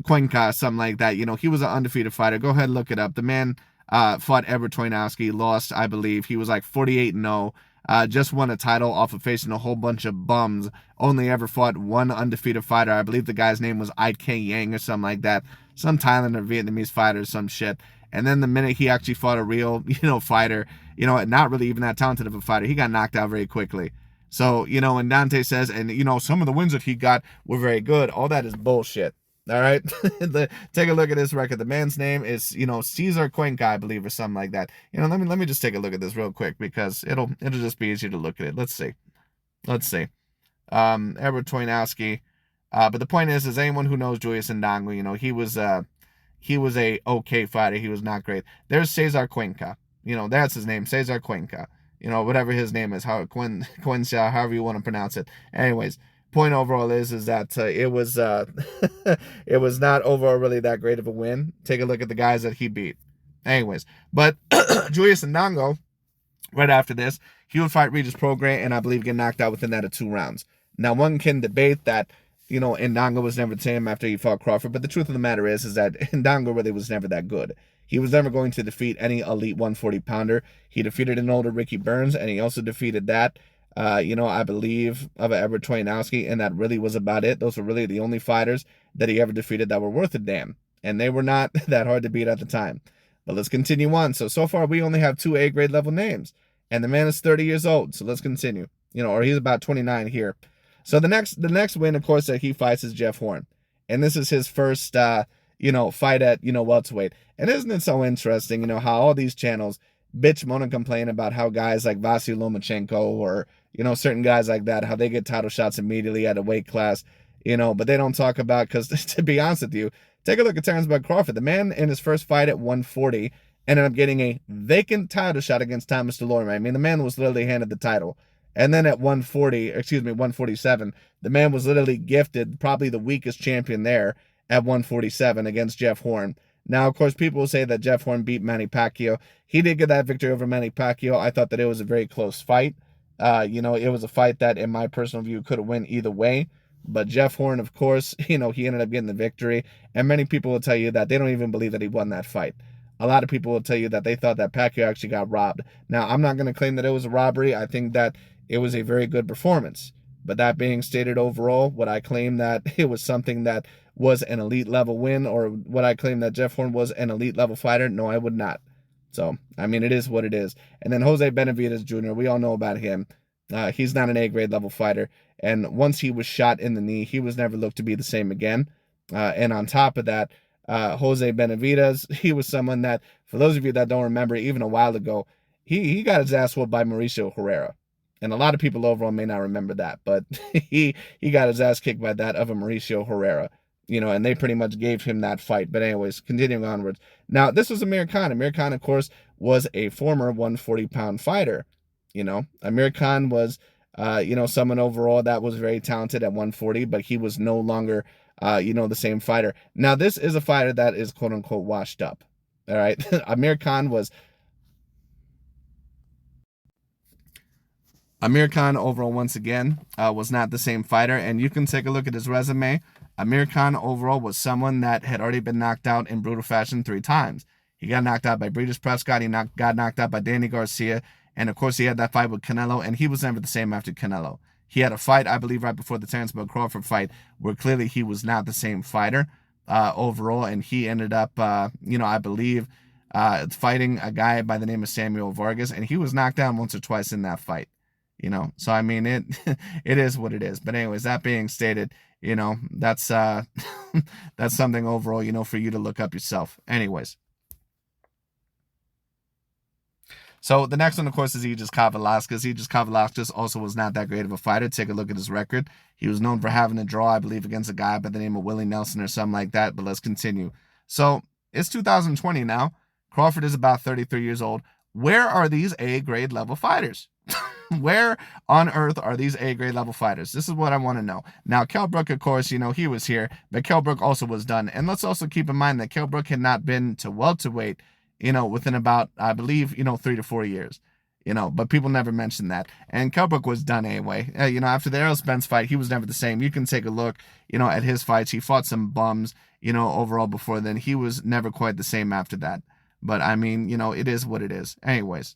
Cuenca, something like that. You know, he was an undefeated fighter. Go ahead and look it up. The man fought Edward Troyanowski, lost, I believe. He was like 48-0. Just won a title off of facing a whole bunch of bums. Only ever fought 1 undefeated fighter. I believe the guy's name was Ik Yang or something like that. Some Thailand or Vietnamese fighter or some shit. And then the minute he actually fought a real, you know, fighter, you know, not really even that talented of a fighter, he got knocked out very quickly. So, you know, when Dante says, and, you know, some of the wins that he got were very good, all that is bullshit. All right, take a look at this record. The man's name is, you know, Cesar Cuenca, I believe, or something like that. You know, let me just take a look at this real quick, because it'll just be easier to look at it. Let's see. Edward Troyanowski. But the point is anyone who knows Joyous Ndongo, you know, he was a okay fighter. He was not great. There's Cesar Cuenca. You know, that's his name, Cesar Cuenca. You know, whatever his name is, Cuenca, however you want to pronounce it. Anyways. Point overall is that it was it was not overall really that great of a win. Take a look at the guys that he beat. Anyways, but Julius Ndongo, right after this, he would fight Regis Prograis, and I believe get knocked out within that of 2 rounds. Now, one can debate that, you know, Ndongo was never the same after he fought Crawford, but the truth of the matter is that Ndongo really was never that good. He was never going to defeat any elite 140 pounder. He defeated an older Ricky Burns, and he also defeated that, I believe, of Edward Troyanowski, and that really was about it. Those were really the only fighters that he ever defeated that were worth a damn, and they were not that hard to beat at the time. But let's continue on. So far, we only have 2 A-grade level names, and the man is 30 years old, so let's continue. Or he's about 29 here. So the next win, of course, that he fights is Jeff Horn. And this is his first, fight at, welterweight. And isn't it so interesting, how all these channels bitch, moan, and complain about how guys like Vasily Lomachenko or, certain guys like that, how they get title shots immediately at a weight class, but they don't talk about, because to be honest with you, take a look at Terence Crawford. The man in his first fight at 140 ended up getting a vacant title shot against Thomas Dulorme. I mean, the man was literally handed the title. And then at 147, the man was literally gifted probably the weakest champion there at 147 against Jeff Horn. Now, of course, people will say that Jeff Horn beat Manny Pacquiao. He did get that victory over Manny Pacquiao. I thought that it was a very close fight. It was a fight that, in my personal view, could have went either way. But Jeff Horn, of course, he ended up getting the victory. And many people will tell you that they don't even believe that he won that fight. A lot of people will tell you that they thought that Pacquiao actually got robbed. Now, I'm not going to claim that it was a robbery. I think that it was a very good performance. But that being stated, overall, would I claim that it was something that was an elite level win, or would I claim that Jeff Horn was an elite level fighter? No, I would not. So, I mean, it is what it is. And then Jose Benavidez Jr., we all know about him. He's not an A-grade level fighter. And once he was shot in the knee, he was never looked to be the same again. And on top of that, Jose Benavidez, he was someone that, for those of you that don't remember, even a while ago, he got his ass whooped by Mauricio Herrera. And a lot of people overall may not remember that, but he got his ass kicked by that of a Mauricio Herrera, and they pretty much gave him that fight. But anyways, continuing onwards. Now, this was Amir Khan. Amir Khan, of course, was a former 140-pound fighter. Amir Khan was, someone overall that was very talented at 140, but he was no longer, the same fighter. Now, this is a fighter that is quote-unquote washed up. All right. Amir Khan overall, once again, was not the same fighter. And you can take a look at his resume. Amir Khan overall was someone that had already been knocked out in brutal fashion 3 times. He got knocked out by Breeders' Prescott. He got knocked out by Danny Garcia. And, of course, he had that fight with Canelo, and he was never the same after Canelo. He had a fight, I believe, right before the Terence Crawford fight, where clearly he was not the same fighter overall. And he ended up, I believe, fighting a guy by the name of Samuel Vargas, and he was knocked down once or twice in that fight. So I mean, it is what it is. But anyways, that being stated, that's that's something overall, for you to look up yourself. Anyways. So the next one, of course, is Aegis Kavalauskas. Aegis Kavalauskas also was not that great of a fighter. Take a look at his record. He was known for having a draw, I believe, against a guy by the name of Willie Nelson or something like that. But let's continue. So it's 2020 now. Crawford is about 33 years old. Where are these A-grade level fighters? Where on earth are these A-grade level fighters? This is what I want to know. Now, Kell Brook, of course, he was here, but Kell Brook also was done. And let's also keep in mind that Kell Brook had not been to welterweight, within about, I believe, 3 to 4 years. But people never mention that. And Kell Brook was done anyway. After the Errol Spence fight, he was never the same. You can take a look, at his fights. He fought some bums, overall before then. He was never quite the same after that. But, I mean, it is what it is. Anyways.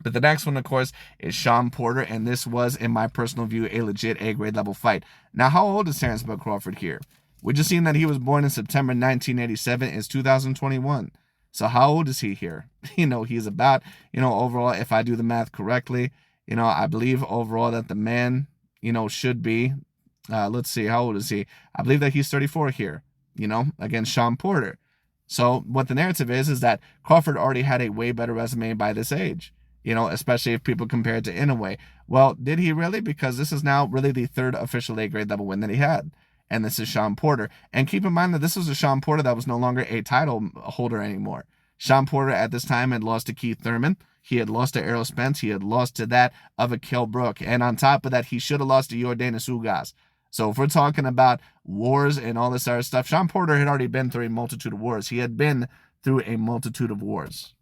But the next one, of course, is Sean Porter, and this was, in my personal view, a legit A-grade level fight. Now, how old is Terence Crawford here? We just seen that he was born in September 1987. It's 2021. So how old is he here? He's about, overall, if I do the math correctly, I believe overall that the man, should be, let's see, how old is he? I believe that he's 34 here, against Sean Porter. So what the narrative is that Crawford already had a way better resume by this age. Especially if people compare it to Inoue. Well, did he really? Because this is now really the 3rd official A-grade level win that he had. And this is Sean Porter. And keep in mind that this was a Sean Porter that was no longer a title holder anymore. Sean Porter at this time had lost to Keith Thurman. He had lost to Errol Spence. He had lost to that of a Kell Brook. And on top of that, he should have lost to Yordenis Ugas. So if we're talking about wars and all this other stuff, Sean Porter had already been through a multitude of wars. He had been through a multitude of wars.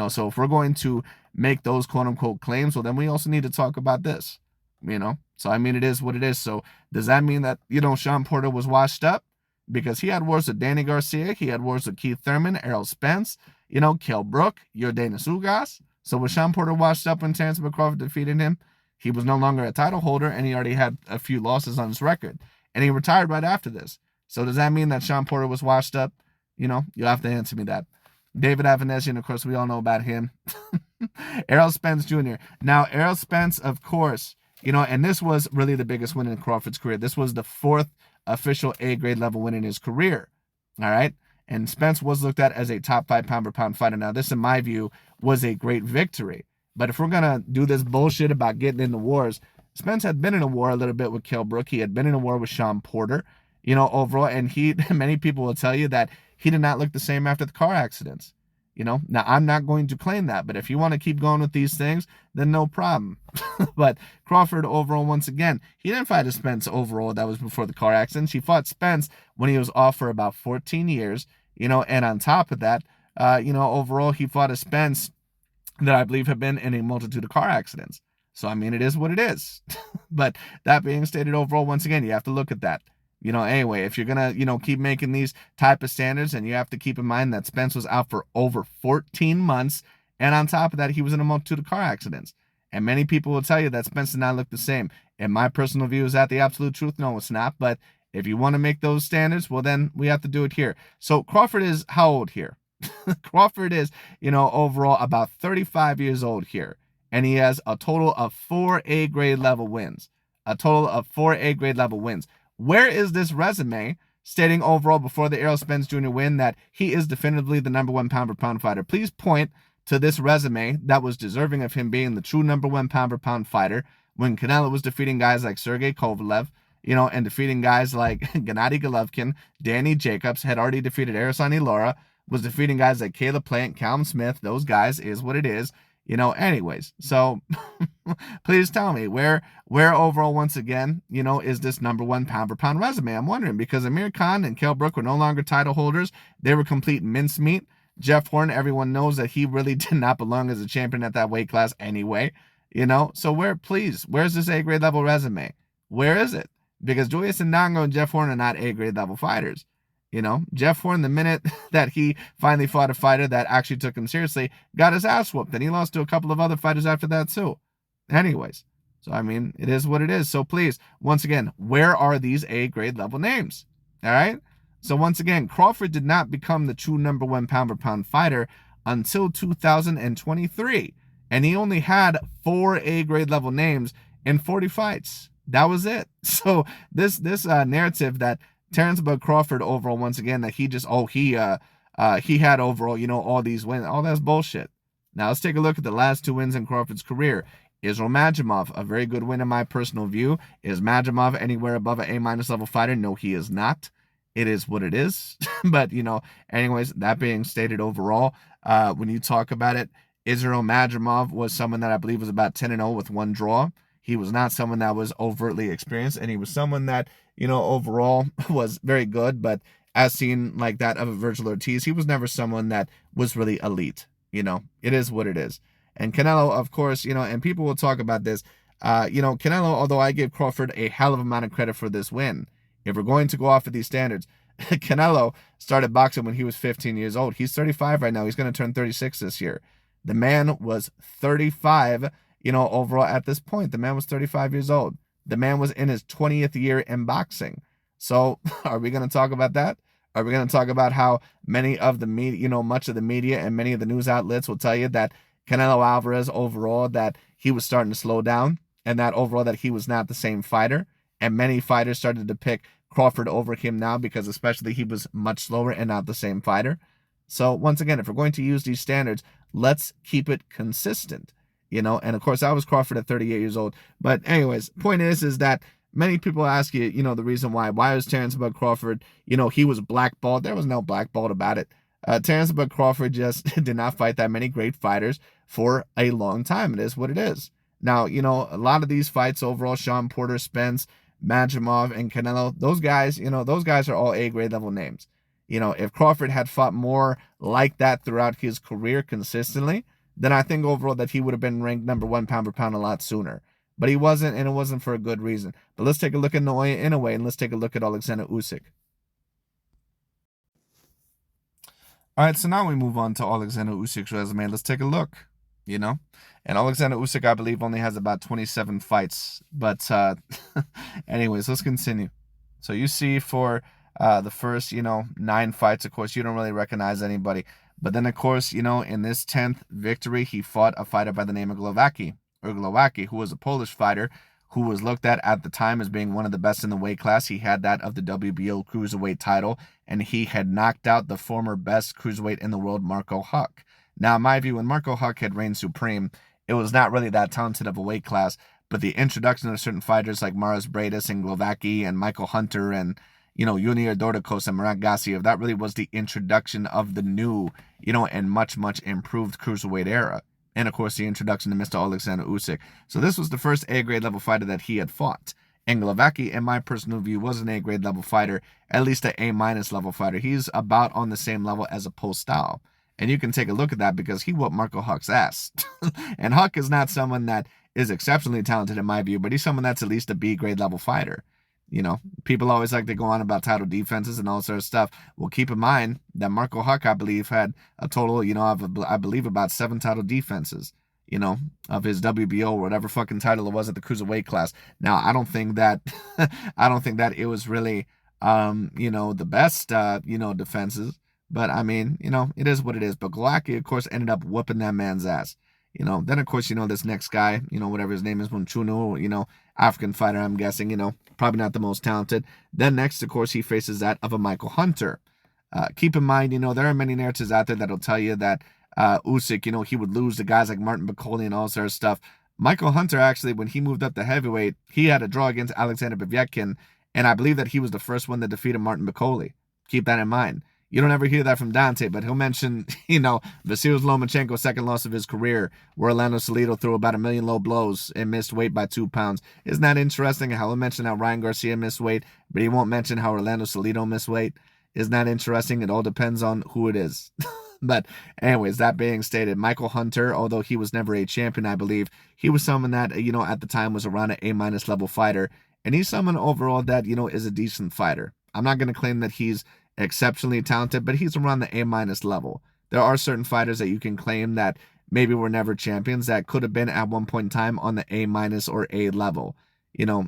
So if we're going to make those quote-unquote claims, well, then we also need to talk about this, So, I mean, it is what it is. So does that mean that, Sean Porter was washed up? because he had wars with Danny Garcia, he had wars with Keith Thurman, Errol Spence, Kell Brook, Yordenis Ugas. So was Sean Porter washed up when Terence Crawford defeated him? He was no longer a title holder, and he already had a few losses on his record. And he retired right after this. So does that mean that Sean Porter was washed up? You'll have to answer me that. David Avanesian, of course, we all know about him. Errol Spence Jr. Now, Errol Spence, of course, and this was really the biggest win in Crawford's career. This was the 4th official A-grade level win in his career. All right? And Spence was looked at as a top 5 pound-for-pound fighter. Now, this, in my view, was a great victory. But if we're going to do this bullshit about getting into wars, Spence had been in a war a little bit with Kell Brook. He had been in a war with Sean Porter, overall. And many people will tell you that he did not look the same after the car accidents. Now, I'm not going to claim that, but if you want to keep going with these things, then no problem. But Crawford overall, once again, he didn't fight a Spence overall. That was before the car accidents. He fought Spence when he was off for about 14 years, and on top of that, overall, he fought a Spence that I believe had been in a multitude of car accidents. So, I mean, it is what it is. But that being stated, overall, once again, you have to look at that. Anyway, if you're going to, keep making these type of standards, and you have to keep in mind that Spence was out for over 14 months. And on top of that, he was in a multitude of car accidents. And many people will tell you that Spence did not look the same. And my personal view, is that the absolute truth? No, it's not. But if you want to make those standards, well, then we have to do it here. So Crawford is how old here? Crawford is, overall about 35 years old here. And he has a total of 4 A-grade level wins. A total of 4 A-grade level wins. Where is this resume stating overall before the Errol Spence Jr. win that he is definitively the #1 pound-for-pound fighter? Please point to this resume that was deserving of him being the true #1 pound-for-pound fighter when Canelo was defeating guys like Sergey Kovalev, and defeating guys like Gennady Golovkin, Danny Jacobs, had already defeated Erislandy Lara, was defeating guys like Caleb Plant, Callum Smith. Those guys is what it is. Anyways, so please tell me where overall, once again, is this #1 pound-for-pound resume? I'm wondering, because Amir Khan and Kell Brook were no longer title holders. They were complete mincemeat. Jeff Horn, everyone knows that he really did not belong as a champion at that weight class anyway, So where's this A-grade level resume? Where is it? Because Julius Indongo and Jeff Horn are not A-grade level fighters. Jeff Horn, the minute that he finally fought a fighter that actually took him seriously, got his ass whooped. And he lost to a couple of other fighters after that too. Anyways, so I mean, it is what it is. So please, once again, where are these A-grade level names? All right? So once again, Crawford did not become the true #1 pound-for-pound fighter until 2023. And he only had 4 A-grade level names in 40 fights. That was it. So this narrative that Terence Crawford overall, once again, that he just, he had overall, all these wins, all that's bullshit. Now let's take a look at the last 2 wins in Crawford's career. Israel Madrimov, a very good win in my personal view. Is Madrimov anywhere above an A- level fighter? No, he is not. It is what it is. But, anyways, that being stated overall, when you talk about it, Israel Madrimov was someone that I believe was about 10-0 with 1 draw. He was not someone that was overtly experienced, and he was someone that, overall was very good, but as seen like that of a Virgil Ortiz, he was never someone that was really elite. It is what it is. And Canelo, of course, and people will talk about this, Canelo, although I give Crawford a hell of a amount of credit for this win, if we're going to go off of these standards, Canelo started boxing when he was 15 years old. He's 35 right now. He's going to turn 36 this year. The man was 35, overall at this point. The man was 35 years old. The man was in his 20th year in boxing. So are we going to talk about that? Are we going to talk about how many of the media, much of the media and many of the news outlets will tell you that Canelo Alvarez overall, that he was starting to slow down, and that overall that he was not the same fighter, and many fighters started to pick Crawford over him now because especially he was much slower and not the same fighter. So once again, if we're going to use these standards, let's keep it consistent, and of course I was Crawford at 38 years old. But anyways, point is that many people ask you, the reason why was Terence Crawford, he was blackballed. There was no blackballed about it. Terence Crawford just did not fight that many great fighters for a long time. It is what it is. Now, a lot of these fights overall, Sean Porter, Spence, Madrimov, and Canelo, those guys, those guys are all A-grade level names. If Crawford had fought more like that throughout his career consistently, then I think overall that he would have been ranked #1 pound-for-pound a lot sooner. But he wasn't, and it wasn't for a good reason. But let's take a look at Naoya Inoue, and let's take a look at Oleksandr Usyk. All right, so now we move on to Oleksandr Usyk's resume. Let's take a look, you know? And Oleksandr Usyk, I believe, only has about 27 fights. But anyways, let's continue. So you see for the first, 9 fights, of course, you don't really recognize anybody. But then, of course, in this 10th victory, he fought a fighter by the name of Glowacki, who was a Polish fighter who was looked at the time as being one of the best in the weight class. He had that of the WBO cruiserweight title, and he had knocked out the former best cruiserweight in the world, Marco Huck. Now, in my view, when Marco Huck had reigned supreme, it was not really that talented of a weight class, but the introduction of certain fighters like Maris Bradis and Glowacki and Michael Hunter and Junior Dordikos and Murat Gassiev, that really was the introduction of the new, and much, much improved cruiserweight era. And of course, the introduction to Mr. Oleksandr Usyk. So this was the first A-grade level fighter that he had fought. And Glowacki, in my personal view, was an A-grade level fighter, at least an A- level fighter. He's about on the same level as a Postal. And you can take a look at that because he whooped Marco Huck's ass. And Huck is not someone that is exceptionally talented in my view, but he's someone that's at least a B-grade level fighter. People always like to go on about title defenses and all sort of stuff. Well, keep in mind that Marco Huck, I believe, had a total, of, I believe, about 7 title defenses, of his WBO or whatever fucking title it was at the cruiserweight class. Now, I don't think that, I don't think that it was really, the best, defenses. But I mean, it is what it is. But Glowacki, of course, ended up whooping that man's ass. Then of course, this next guy, whatever his name is, Munchunu, African fighter, I'm guessing, probably not the most talented. Then next, of course, he faces that of a Michael Hunter. Keep in mind, there are many narratives out there that'll tell you that Usyk, he would lose to guys like Martin Bakole and all sort of stuff. Michael Hunter, actually, when he moved up to heavyweight, he had a draw against Alexander Povetkin, and I believe that he was the first one that defeated Martin Bakole. Keep that in mind. You don't ever hear that from Dante, but he'll mention, Vasil Lomachenko's second loss of his career, where Orlando Salido threw about 1 million low blows and missed weight by 2 pounds. Isn't that interesting? How he'll mention how Ryan Garcia missed weight, but he won't mention how Orlando Salido missed weight. Isn't that interesting? It all depends on who it is. But anyways, that being stated, Michael Hunter, although he was never a champion, I believe, he was someone that, at the time was around an A- level fighter. And he's someone overall that, is a decent fighter. I'm not going to claim that he's exceptionally talented, but he's around the A- level. There are certain fighters that you can claim that maybe were never champions that could have been at one point in time on the A- or A level,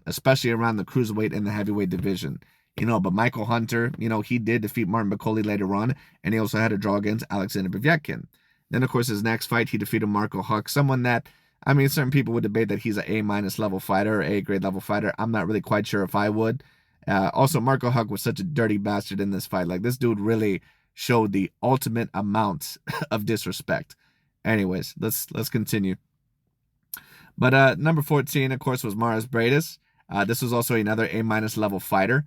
especially around the cruiserweight and the heavyweight division. But Michael Hunter, he did defeat Martin Bakole later on, and he also had a draw against Alexander Povetkin. Then, of course, his next fight, he defeated Marco Huck, someone that, certain people would debate that he's an A- level fighter or A-grade level fighter. I'm not really quite sure if I would. Also, Marco Huck was such a dirty bastard in this fight. Like, this dude really showed the ultimate amount of disrespect. Anyways, let's continue. But number 14, of course, was Maris Bradis. This was also another A- level fighter.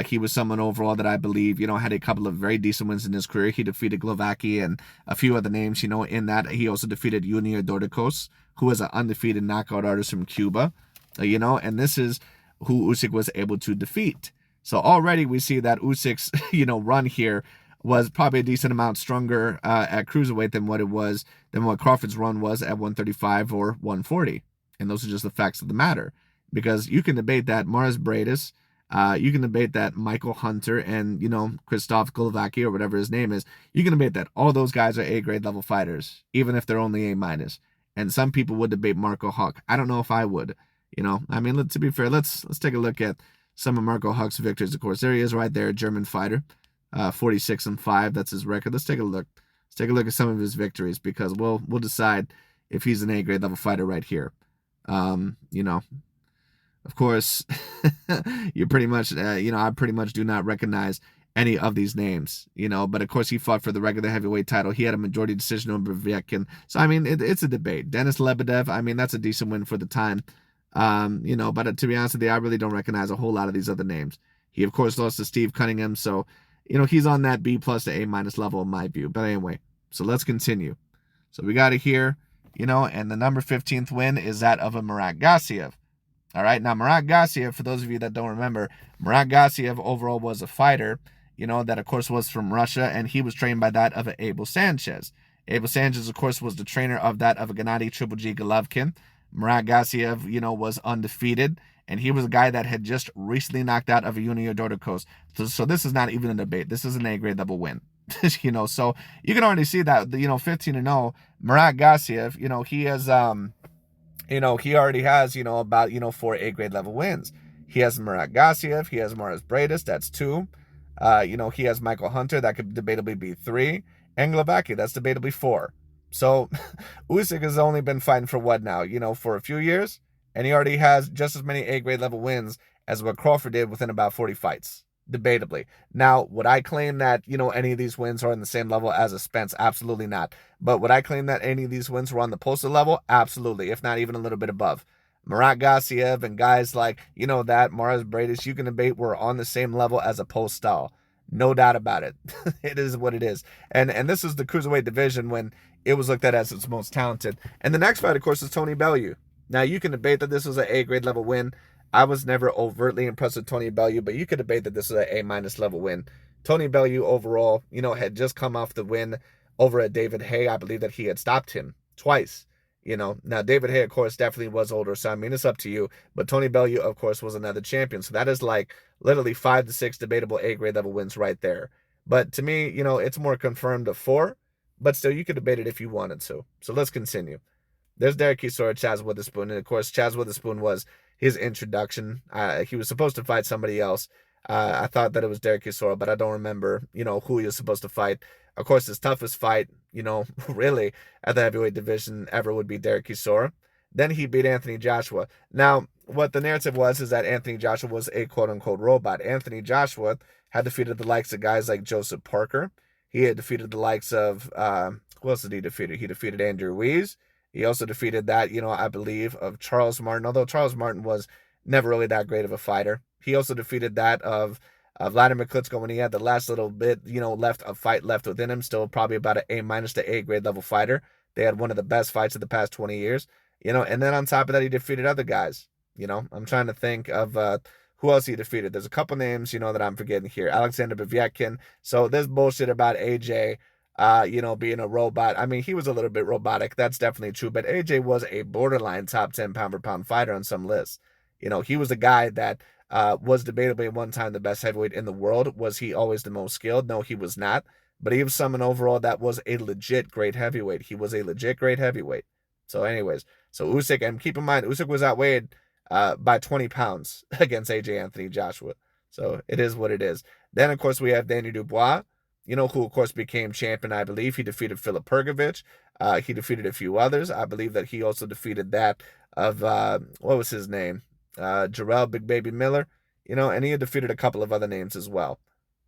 He was someone overall that I believe, had a couple of very decent wins in his career. He defeated Glowacki and a few other names, in that. He also defeated Junior Dordikos, who was an undefeated knockout artist from Cuba, and this is who Usyk was able to defeat. So already we see that Usyk's, run here was probably a decent amount stronger at cruiserweight than what Crawford's run was at 135 or 140. And those are just the facts of the matter. Because you can debate that Maris Bradis, you can debate that Michael Hunter and, Krzysztof Glowacki or whatever his name is. You can debate that all those guys are A-grade level fighters, even if they're only A-. And some people would debate Marco Huck. I don't know if I would. To be fair, let's take a look at some of Marco Huck's victories. Of course, there he is right there, German fighter, 46-5. That's his record. Let's take a look. Let's take a look at some of his victories because we'll decide if he's an A-grade level fighter right here. Of course, you pretty much, I pretty much do not recognize any of these names, but of course he fought for the regular heavyweight title. He had a majority decision over Povetkin. So, it's a debate. Denis Lebedev, that's a decent win for the time. But to be honest with you, I really don't recognize a whole lot of these other names. He, of course, lost to Steve Cunningham. So, he's on that B+ to A- level in my view. But anyway, so let's continue. So we got it here, and the number 15th win is that of a Murat Gassiev. All right, now Murat Gassiev, for those of you that don't remember, Murat Gassiev overall was a fighter, that of course was from Russia, and he was trained by that of Abel Sanchez. Abel Sanchez, of course, was the trainer of that of Gennady Triple G Golovkin. Murat Gassiev, was undefeated, and he was a guy that had just recently knocked out of a Junior Dordikos. So this is not even a debate. This is an A-grade level win. So you can already see that, 15-0. Murat Gassiev, he has, he already has, about, 4 A-grade level wins. He has Murat Gassiev, he has Mars Bradis, that's 2. He has Michael Hunter, that could debatably be 3. And Glavaki, that's debatably 4. So Usyk has only been fighting for what now? For a few years, and he already has just as many A-grade level wins as what Crawford did within about 40 fights. Debatably. Now, would I claim that, any of these wins are on the same level as a Spence? Absolutely not. But would I claim that any of these wins were on the posted level? Absolutely, if not even a little bit above. Murat Gassiev and guys like, that Mars Bradis, you can debate were on the same level as a post style. No doubt about it. It is what it is. And this is the cruiserweight division when it was looked at as its most talented. And the next fight, of course, is Tony Bellew. Now, you can debate that this was an A-grade level win. I was never overtly impressed with Tony Bellew, but you could debate that this is an A- level win. Tony Bellew overall, had just come off the win over at David Haye. I believe that he had stopped him twice. Now David Haye, of course, definitely was older, so I mean, it's up to you. But Tony Bellew, of course, was another champion. So that is like literally 5 to 6 debatable A-grade level wins right there. But to me, it's more confirmed of 4, but still, you could debate it if you wanted to. So let's continue. There's Derek Chisora, Chaz Witherspoon, and of course, Chaz Witherspoon was his introduction. He was supposed to fight somebody else. I thought that it was Derek Chisora, but I don't remember, who he was supposed to fight. Of course, his toughest fight, really, at the heavyweight division ever would be Derek Chisora. Then he beat Anthony Joshua. Now, what the narrative was is that Anthony Joshua was a quote-unquote robot. Anthony Joshua had defeated the likes of guys like Joseph Parker. He had defeated the likes of, who else did he defeat? He defeated Andrew Ruiz. He also defeated that, I believe, of Charles Martin, although Charles Martin was never really that great of a fighter. He also defeated that of Vladimir Klitschko when he had the last little bit, left a fight left within him, still probably about an A- to A-grade level fighter. They had one of the best fights of the past 20 years, and then on top of that, he defeated other guys. I'm trying to think of who else he defeated. There's a couple names, that I'm forgetting here. Alexander Povetkin. So there's bullshit about AJ, being a robot. I mean, he was a little bit robotic. That's definitely true. But AJ was a borderline top 10 pound-for-pound fighter on some lists. He was a guy that was debatably at one time the best heavyweight in the world. Was he always the most skilled? No, he was not. But he was someone overall that was a legit great heavyweight. He was a legit great heavyweight. So anyways, so Usyk, and keep in mind, Usyk was outweighed by 20 pounds against AJ Anthony Joshua. So it is what it is. Then, of course, we have Daniel Dubois, who, of course, became champion, I believe. He defeated Filip Pergovic. He defeated a few others. I believe that he also defeated that of, what was his name? Jarrell Big Baby Miller, and he had defeated a couple of other names as well.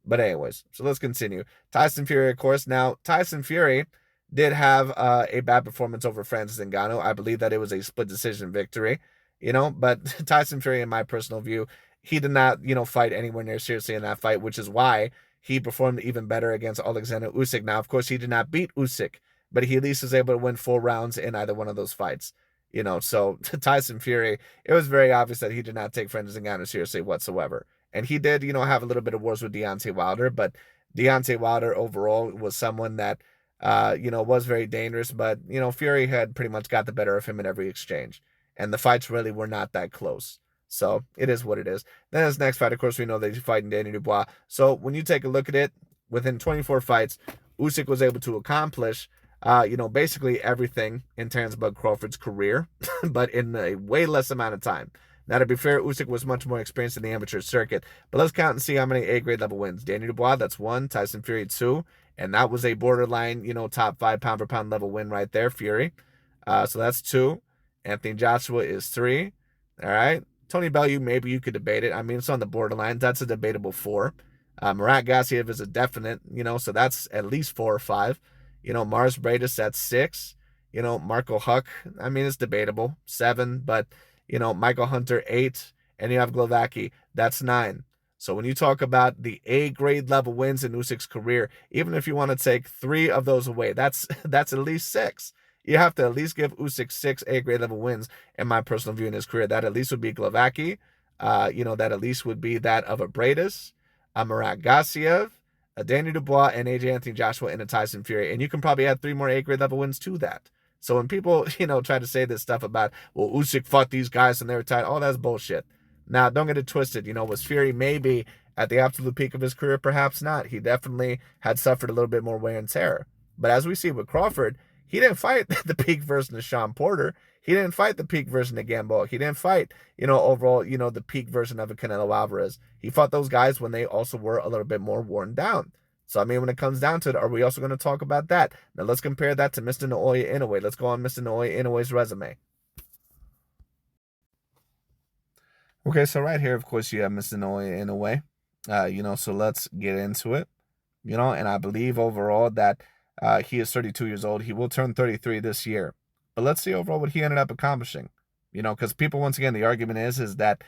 But anyways, so let's continue. Tyson Fury, of course. Now, Tyson Fury did have a bad performance over Francis Ngannou. I believe that it was a split decision victory, but Tyson Fury, in my personal view, he did not, fight anywhere near seriously in that fight, which is why he performed even better against Oleksandr Usyk. Now, of course, he did not beat Usyk, but he at least was able to win 4 rounds in either one of those fights. So Tyson Fury, it was very obvious that he did not take Francis Ngannou seriously whatsoever. And he did, have a little bit of wars with Deontay Wilder, but Deontay Wilder overall was someone that, was very dangerous, but, Fury had pretty much got the better of him in every exchange. And the fights really were not that close. So it is what it is. Then his next fight, of course, we know that he's fighting Daniel Dubois. So when you take a look at it, within 24 fights, Usyk was able to accomplish basically everything in Terence Bud Crawford's career, but in a way less amount of time. Now, to be fair, Usyk was much more experienced in the amateur circuit, but let's count and see how many A-grade level wins. Daniel Dubois, that's 1. Tyson Fury, 2. And that was a borderline, top 5 pound-for-pound level win right there, Fury. So that's 2. Anthony Joshua is 3. All right. Tony Bellew, maybe you could debate it. I mean, it's on the borderline. That's a debatable 4. Murat Gassiev is a definite, so that's at least 4 or 5. Mars Bradis, that's 6. Marco Huck, I mean, it's debatable, 7. But, Michael Hunter, 8. And you have Glavaki, that's 9. So when you talk about the A-grade level wins in Usyk's career, even if you want to take 3 of those away, that's at least 6. You have to at least give Usyk 6 A-grade level wins, in my personal view, in his career. That at least would be Glavaki. That at least would be that of a Bradis, a Murat Gassiev, a Daniel Dubois, and AJ Anthony Joshua, and a Tyson Fury. And you can probably add 3 more A-grade level wins to that. So when people, try to say this stuff about, well, Usyk fought these guys and they were tied, oh, that's bullshit. Now, don't get it twisted. Was Fury maybe at the absolute peak of his career? Perhaps not. He definitely had suffered a little bit more wear and tear. But as we see with Crawford, he didn't fight the peak version of Sean Porter. He didn't fight the peak version of Gamboa. He didn't fight, overall, the peak version of a Canelo Alvarez. He fought those guys when they also were a little bit more worn down. So, I mean, when it comes down to it, are we also going to talk about that? Now, let's compare that to Mr. Naoya Inoue. Let's go on Mr. Naoya Inoue's resume. Okay, so right here, of course, you have Mr. Naoya Inoue. So let's get into it. And I believe overall that he is 32 years old. He will turn 33 this year. But let's see overall what he ended up accomplishing. Because people, once again, the argument is that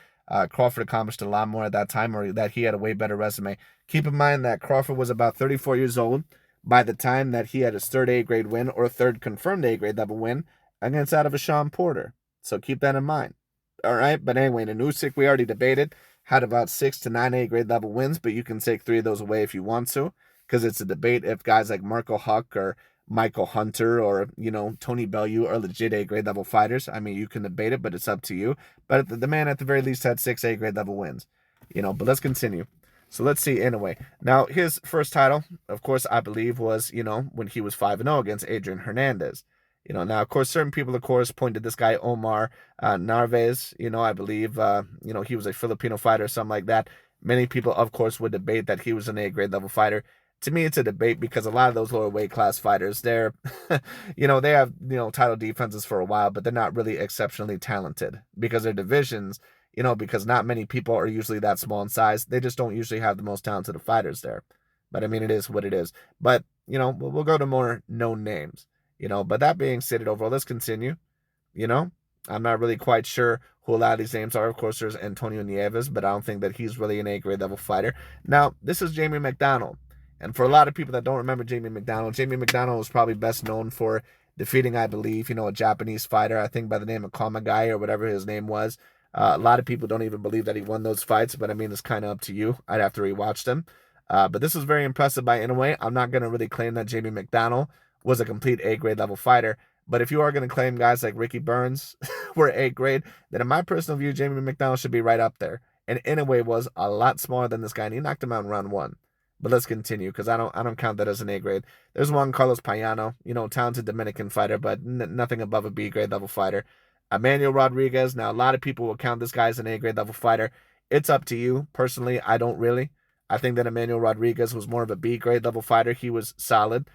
Crawford accomplished a lot more at that time, or that he had a way better resume. Keep in mind that Crawford was about 34 years old by the time that he had his third A-grade win, or third confirmed A-grade level win, against out of a Sean Porter. So keep that in mind. All right, but anyway, the Usyk, we already debated, had about 6 to 9 A-grade level wins, but you can take 3 of those away if you want to, because it's a debate if guys like Marco Huck or Michael Hunter or, Tony Bellew are legit A-grade level fighters. I mean, you can debate it, but it's up to you. But the man at the very least had 6 A-grade level wins, but let's continue. So let's see Inoue. Now, his first title, of course, I believe was, when he was 5-0 against Adrian Hernandez. Now, of course, certain people, of course, pointed this guy, Omar Narvaez. I believe, he was a Filipino fighter or something like that. Many people, of course, would debate that he was an A-grade level fighter. To me, it's a debate because a lot of those lower weight class fighters, they're, they have, title defenses for a while, but they're not really exceptionally talented because their divisions, because not many people are usually that small in size. They just don't usually have the most talented fighters there. But, I mean, it is what it is. But, we'll go to more known names. But that being stated, overall, let's continue. I'm not really quite sure who a lot of these names are. Of course, there's Antonio Nieves, but I don't think that he's really an A-grade level fighter. Now, this is Jamie McDonald. And for a lot of people that don't remember Jamie McDonald was probably best known for defeating, I believe, a Japanese fighter, I think by the name of Kamagai or whatever his name was. A lot of people don't even believe that he won those fights, but I mean, it's kind of up to you. I'd have to rewatch them. But this was very impressive by Inoue. I'm not going to really claim that Jamie McDonald was a complete A-grade level fighter. But if you are going to claim guys like Ricky Burns were A-grade, then in my personal view, Jamie McDonald should be right up there. And Inoue was a lot smaller than this guy, and he knocked him out in round 1. But let's continue, because I don't count that as an A-grade. There's Juan Carlos Payano, talented Dominican fighter, but nothing above a B-grade level fighter. Emmanuel Rodriguez, now a lot of people will count this guy as an A-grade level fighter. It's up to you. Personally, I don't really. I think that Emmanuel Rodriguez was more of a B-grade level fighter. He was solid.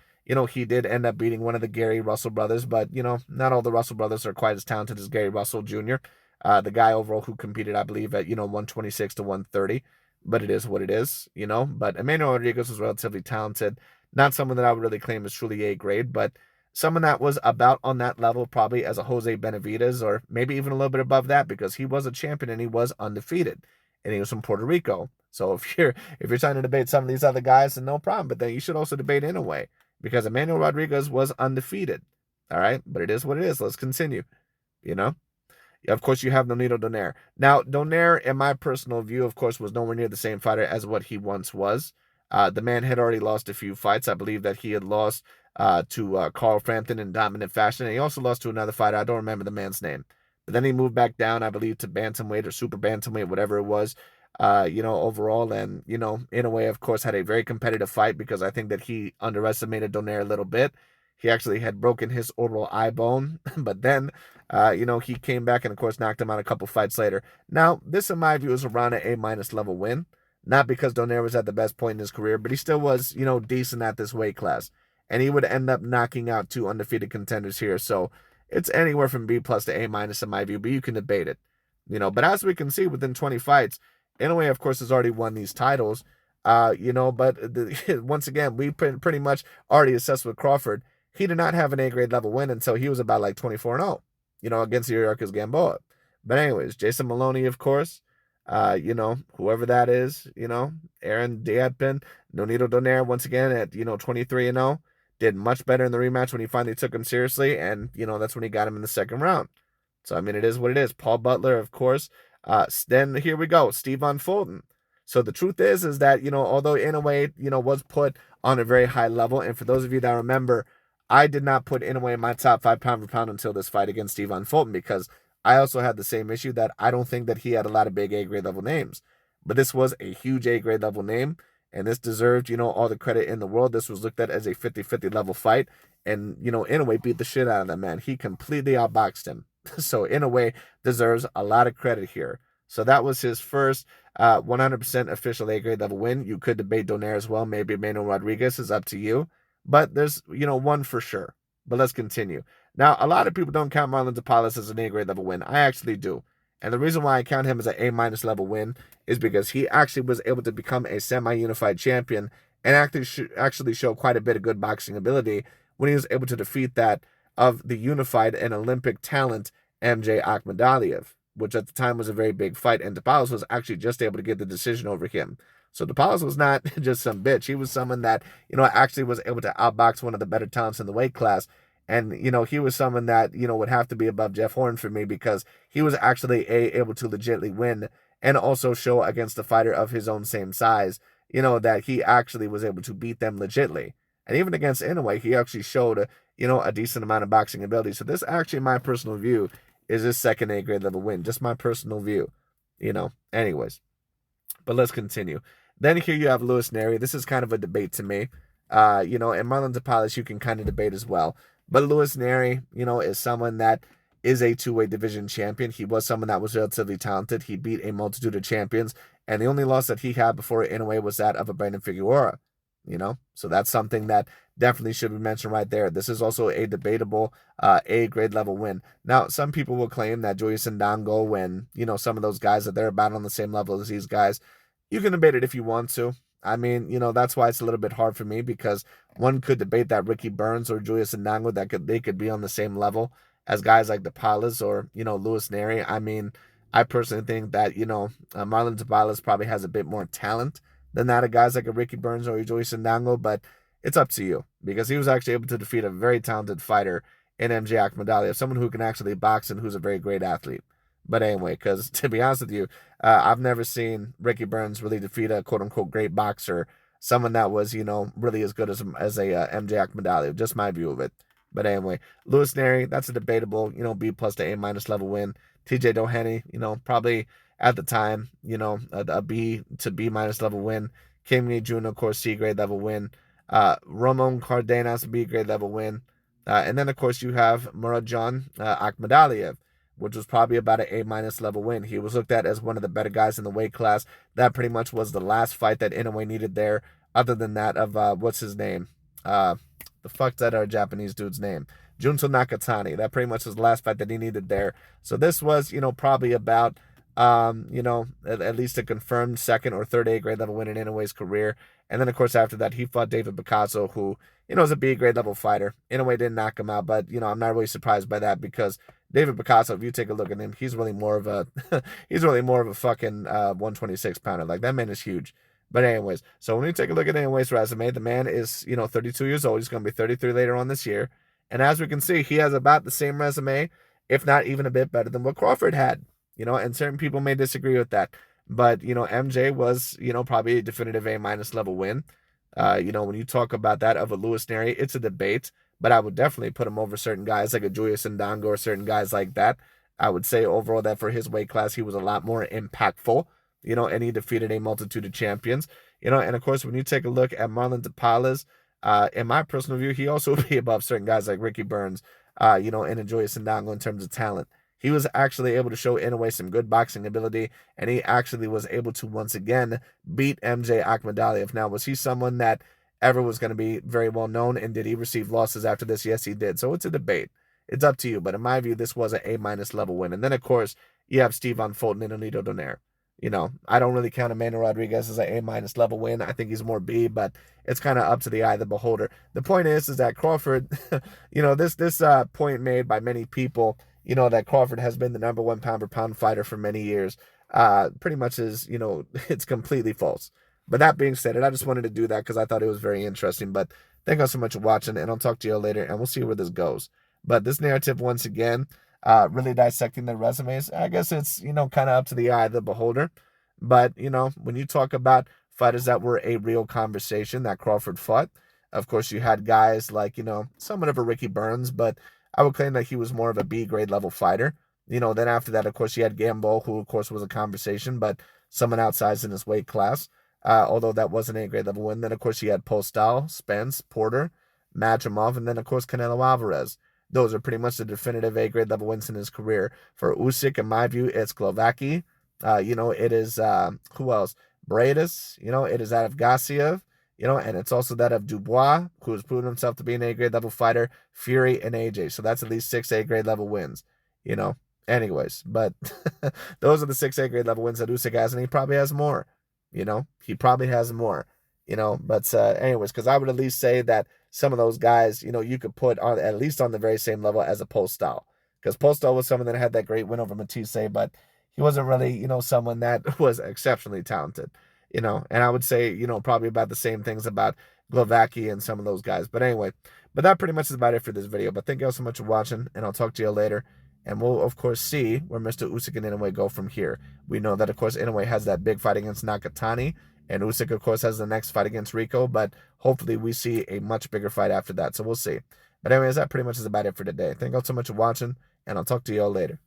He did end up beating one of the Gary Russell brothers, but, not all the Russell brothers are quite as talented as Gary Russell Jr., the guy overall who competed, I believe, at, 126 to 130, but it is what it is, But Emmanuel Rodriguez was relatively talented, not someone that I would really claim is truly A-grade, but someone that was about on that level probably as a Jose Benavidez, or maybe even a little bit above that, because he was a champion and he was undefeated, and he was from Puerto Rico. So if you're trying to debate some of these other guys, then no problem, but then you should also debate Inoue, because Emmanuel Rodriguez was undefeated. All right, but it is what it is. Let's continue. Of course, you have Nonito Donaire. Now, Donaire, in my personal view, of course, was nowhere near the same fighter as what he once was. The man had already lost a few fights. I believe that he had lost to Carl Frampton in dominant fashion. And he also lost to another fighter. I don't remember the man's name. But then he moved back down, I believe, to bantamweight or super bantamweight, whatever it was. Overall. And, Inoue, of course, had a very competitive fight because I think that he underestimated Donaire a little bit. He actually had broken his orbital eye bone, but then, he came back and, of course, knocked him out a couple fights later. Now, this, in my view, is around an A- level win. Not because Donaire was at the best point in his career, but he still was, decent at this weight class. And he would end up knocking out 2 undefeated contenders here. So it's anywhere from B+ to A- in my view, but you can debate it. But as we can see, within 20 fights, Inoue, of course, has already won these titles. But once again, we pretty much already assessed with Crawford. He did not have an A-grade level win until he was about like 24-0, against Yuriorkis Gamboa. But anyways, Jason Maloney, of course, whoever that is, Aaron Dietpin, Nonito Donaire, once again at, 23-0, did much better in the rematch when he finally took him seriously. And, that's when he got him in the second round. So, I mean, it is what it is. Paul Butler, of course. Then here we go, Steve Von Fulton. So the truth is that, although Inoue, was put on a very high level, and for those of you that remember, I did not put Inoue in my top 5 pound for pound until this fight against Steve Von Fulton, because I also had the same issue that I don't think that he had a lot of big A-grade level names. But this was a huge A-grade level name, and this deserved, all the credit in the world. This was looked at as a 50-50 level fight, and, Inoue beat the shit out of that man. He completely outboxed him. So Inoue deserves a lot of credit here. So that was his first 100% official A-grade level win. You could debate Donaire as well. Maybe Manuel Rodriguez is up to you. But there's, one for sure. But let's continue. Now, a lot of people don't count Marlon Tapales as an A-grade level win. I actually do. And the reason why I count him as an A- level win is because he actually was able to become a semi-unified champion and actually show quite a bit of good boxing ability when he was able to defeat that of the unified and Olympic talent MJ Akhmadaliev, which at the time was a very big fight, and Tapales was actually just able to get the decision over him. So Tapales was not just some bitch. He was someone that, actually was able to outbox one of the better talents in the weight class. And, he was someone that, would have to be above Jeff Horn for me because he was actually able to legitimately win and also show against a fighter of his own same size, that he actually was able to beat them legitly. And even against Inoue, he actually showed, a decent amount of boxing ability. So this actually, my personal view, is his second A-grade level win. Just my personal view, anyways. But let's continue. Then here you have Luis Nery. This is kind of a debate to me. And Marlon Tapales you can kind of debate as well. But Luis Nery, is someone that is a two-weight division champion. He was someone that was relatively talented. He beat a multitude of champions. And the only loss that he had before Inoue was that of a Brandon Figueroa. So that's something that definitely should be mentioned right there. This is also a debatable A-grade level win. Now, some people will claim that Julius Indongo and, some of those guys, that they're about on the same level as these guys. You can debate it if you want to. I mean, that's why it's a little bit hard for me because one could debate that Ricky Burns or Julius Indongo, they could be on the same level as guys like Tapales or, Luis Nery. I mean, I personally think that, Marlon Tapales probably has a bit more talent than that of guys like a Ricky Burns or a Julius Indongo, but it's up to you because he was actually able to defeat a very talented fighter in MJ Akhmadaliev, someone who can actually box and who's a very great athlete. But anyway, because to be honest with you, I've never seen Ricky Burns really defeat a quote-unquote great boxer, someone that was, really as good as a MJ Akhmadaliev. Just my view of it. But anyway, Luis Nery, that's a debatable, B plus to A minus level win. TJ Doheny, probably at the time, a B to B minus level win. Kim Ye Jun, of course, C grade level win. Ramon Cardenas, B grade level win. And then, of course, you have Murodjon Akhmadaliev, which was probably about an A minus level win. He was looked at as one of the better guys in the weight class. That pretty much was the last fight that Inoue needed there, other than that of, what's his name? The fuck's that our Japanese dude's name? Junto Nakatani. That pretty much was the last fight that he needed there. So this was, probably about, at least a confirmed second or third A-grade level win in Inoue's career. And then, of course, after that, he fought David Picasso, who, is a B-grade level fighter. Inoue didn't knock him out, but, I'm not really surprised by that because David Picasso, if you take a look at him, he's really more of a, fucking 126 pounder. Like, that man is huge. But anyways, so when you take a look at Inoue's resume, the man is, 32 years old. He's going to be 33 later on this year. And as we can see, he has about the same resume, if not even a bit better than what Crawford had. And certain people may disagree with that. But, MJ was, probably a definitive A minus level win. When you talk about that of a Luis Nery, it's a debate. But I would definitely put him over certain guys like a Julius Indongo or certain guys like that. I would say overall that for his weight class, he was a lot more impactful, and he defeated a multitude of champions. And of course, when you take a look at Marlon Tapales, in my personal view, he also would be above certain guys like Ricky Burns, and a Julius Indongo in terms of talent. He was actually able to show Inoue some good boxing ability, and he actually was able to once again beat MJ Akhmadaliev. Now, was he someone that ever was going to be very well known, and did he receive losses after this? Yes, he did. So it's a debate. It's up to you. But in my view, this was an A minus level win. And then, of course, you have Steven Fulton and Onito Donaire. I don't really count Emmanuel Rodriguez as an A minus level win. I think he's more B, but it's kind of up to the eye of the beholder. The point is that Crawford, this point made by many people, that Crawford has been the number one pound for pound fighter for many years, pretty much is, it's completely false. But that being said, I just wanted to do that because I thought it was very interesting. But thank you so much for watching, and I'll talk to you later, and we'll see where this goes. But this narrative, once again, really dissecting their resumes, I guess it's, kind of up to the eye of the beholder. But, when you talk about fighters that were a real conversation that Crawford fought, of course, you had guys like, somewhat of a Ricky Burns, but I would claim that he was more of a B-grade level fighter. Then after that, of course, you had Gambo, who, of course, was a conversation, but someone outsized in his weight class, although that wasn't a grade level win. Then, of course, you had Postal, Spence, Porter, Machimov, and then, of course, Canelo Alvarez. Those are pretty much the definitive A grade level wins in his career. For Usyk, in my view, it's Glovacki. It is, who else? Bradis, it is that of Gassiev, and it's also that of Dubois, who has proven himself to be an A grade level fighter, Fury, and AJ. So that's at least 6 A grade level wins, you know. Anyways, but those are the 6 A grade level wins that Usyk has, and he probably has more. He probably has more. But anyways, because I would at least say that some of those guys, you could put on at least on the very same level as a Postal, because Postal was someone that had that great win over Matisse, but he wasn't really, someone that was exceptionally talented. And I would say, probably about the same things about Glovacki and some of those guys. But anyway, but that pretty much is about it for this video. But thank you all so much for watching, and I'll talk to you later. And we'll, of course, see where Mr. Usyk and Inoue go from here. We know that, of course, Inoue has that big fight against Nakatani, and Usyk, of course, has the next fight against Rico, but hopefully we see a much bigger fight after that, so we'll see. But anyways, that pretty much is about it for today. Thank you all so much for watching, and I'll talk to you all later.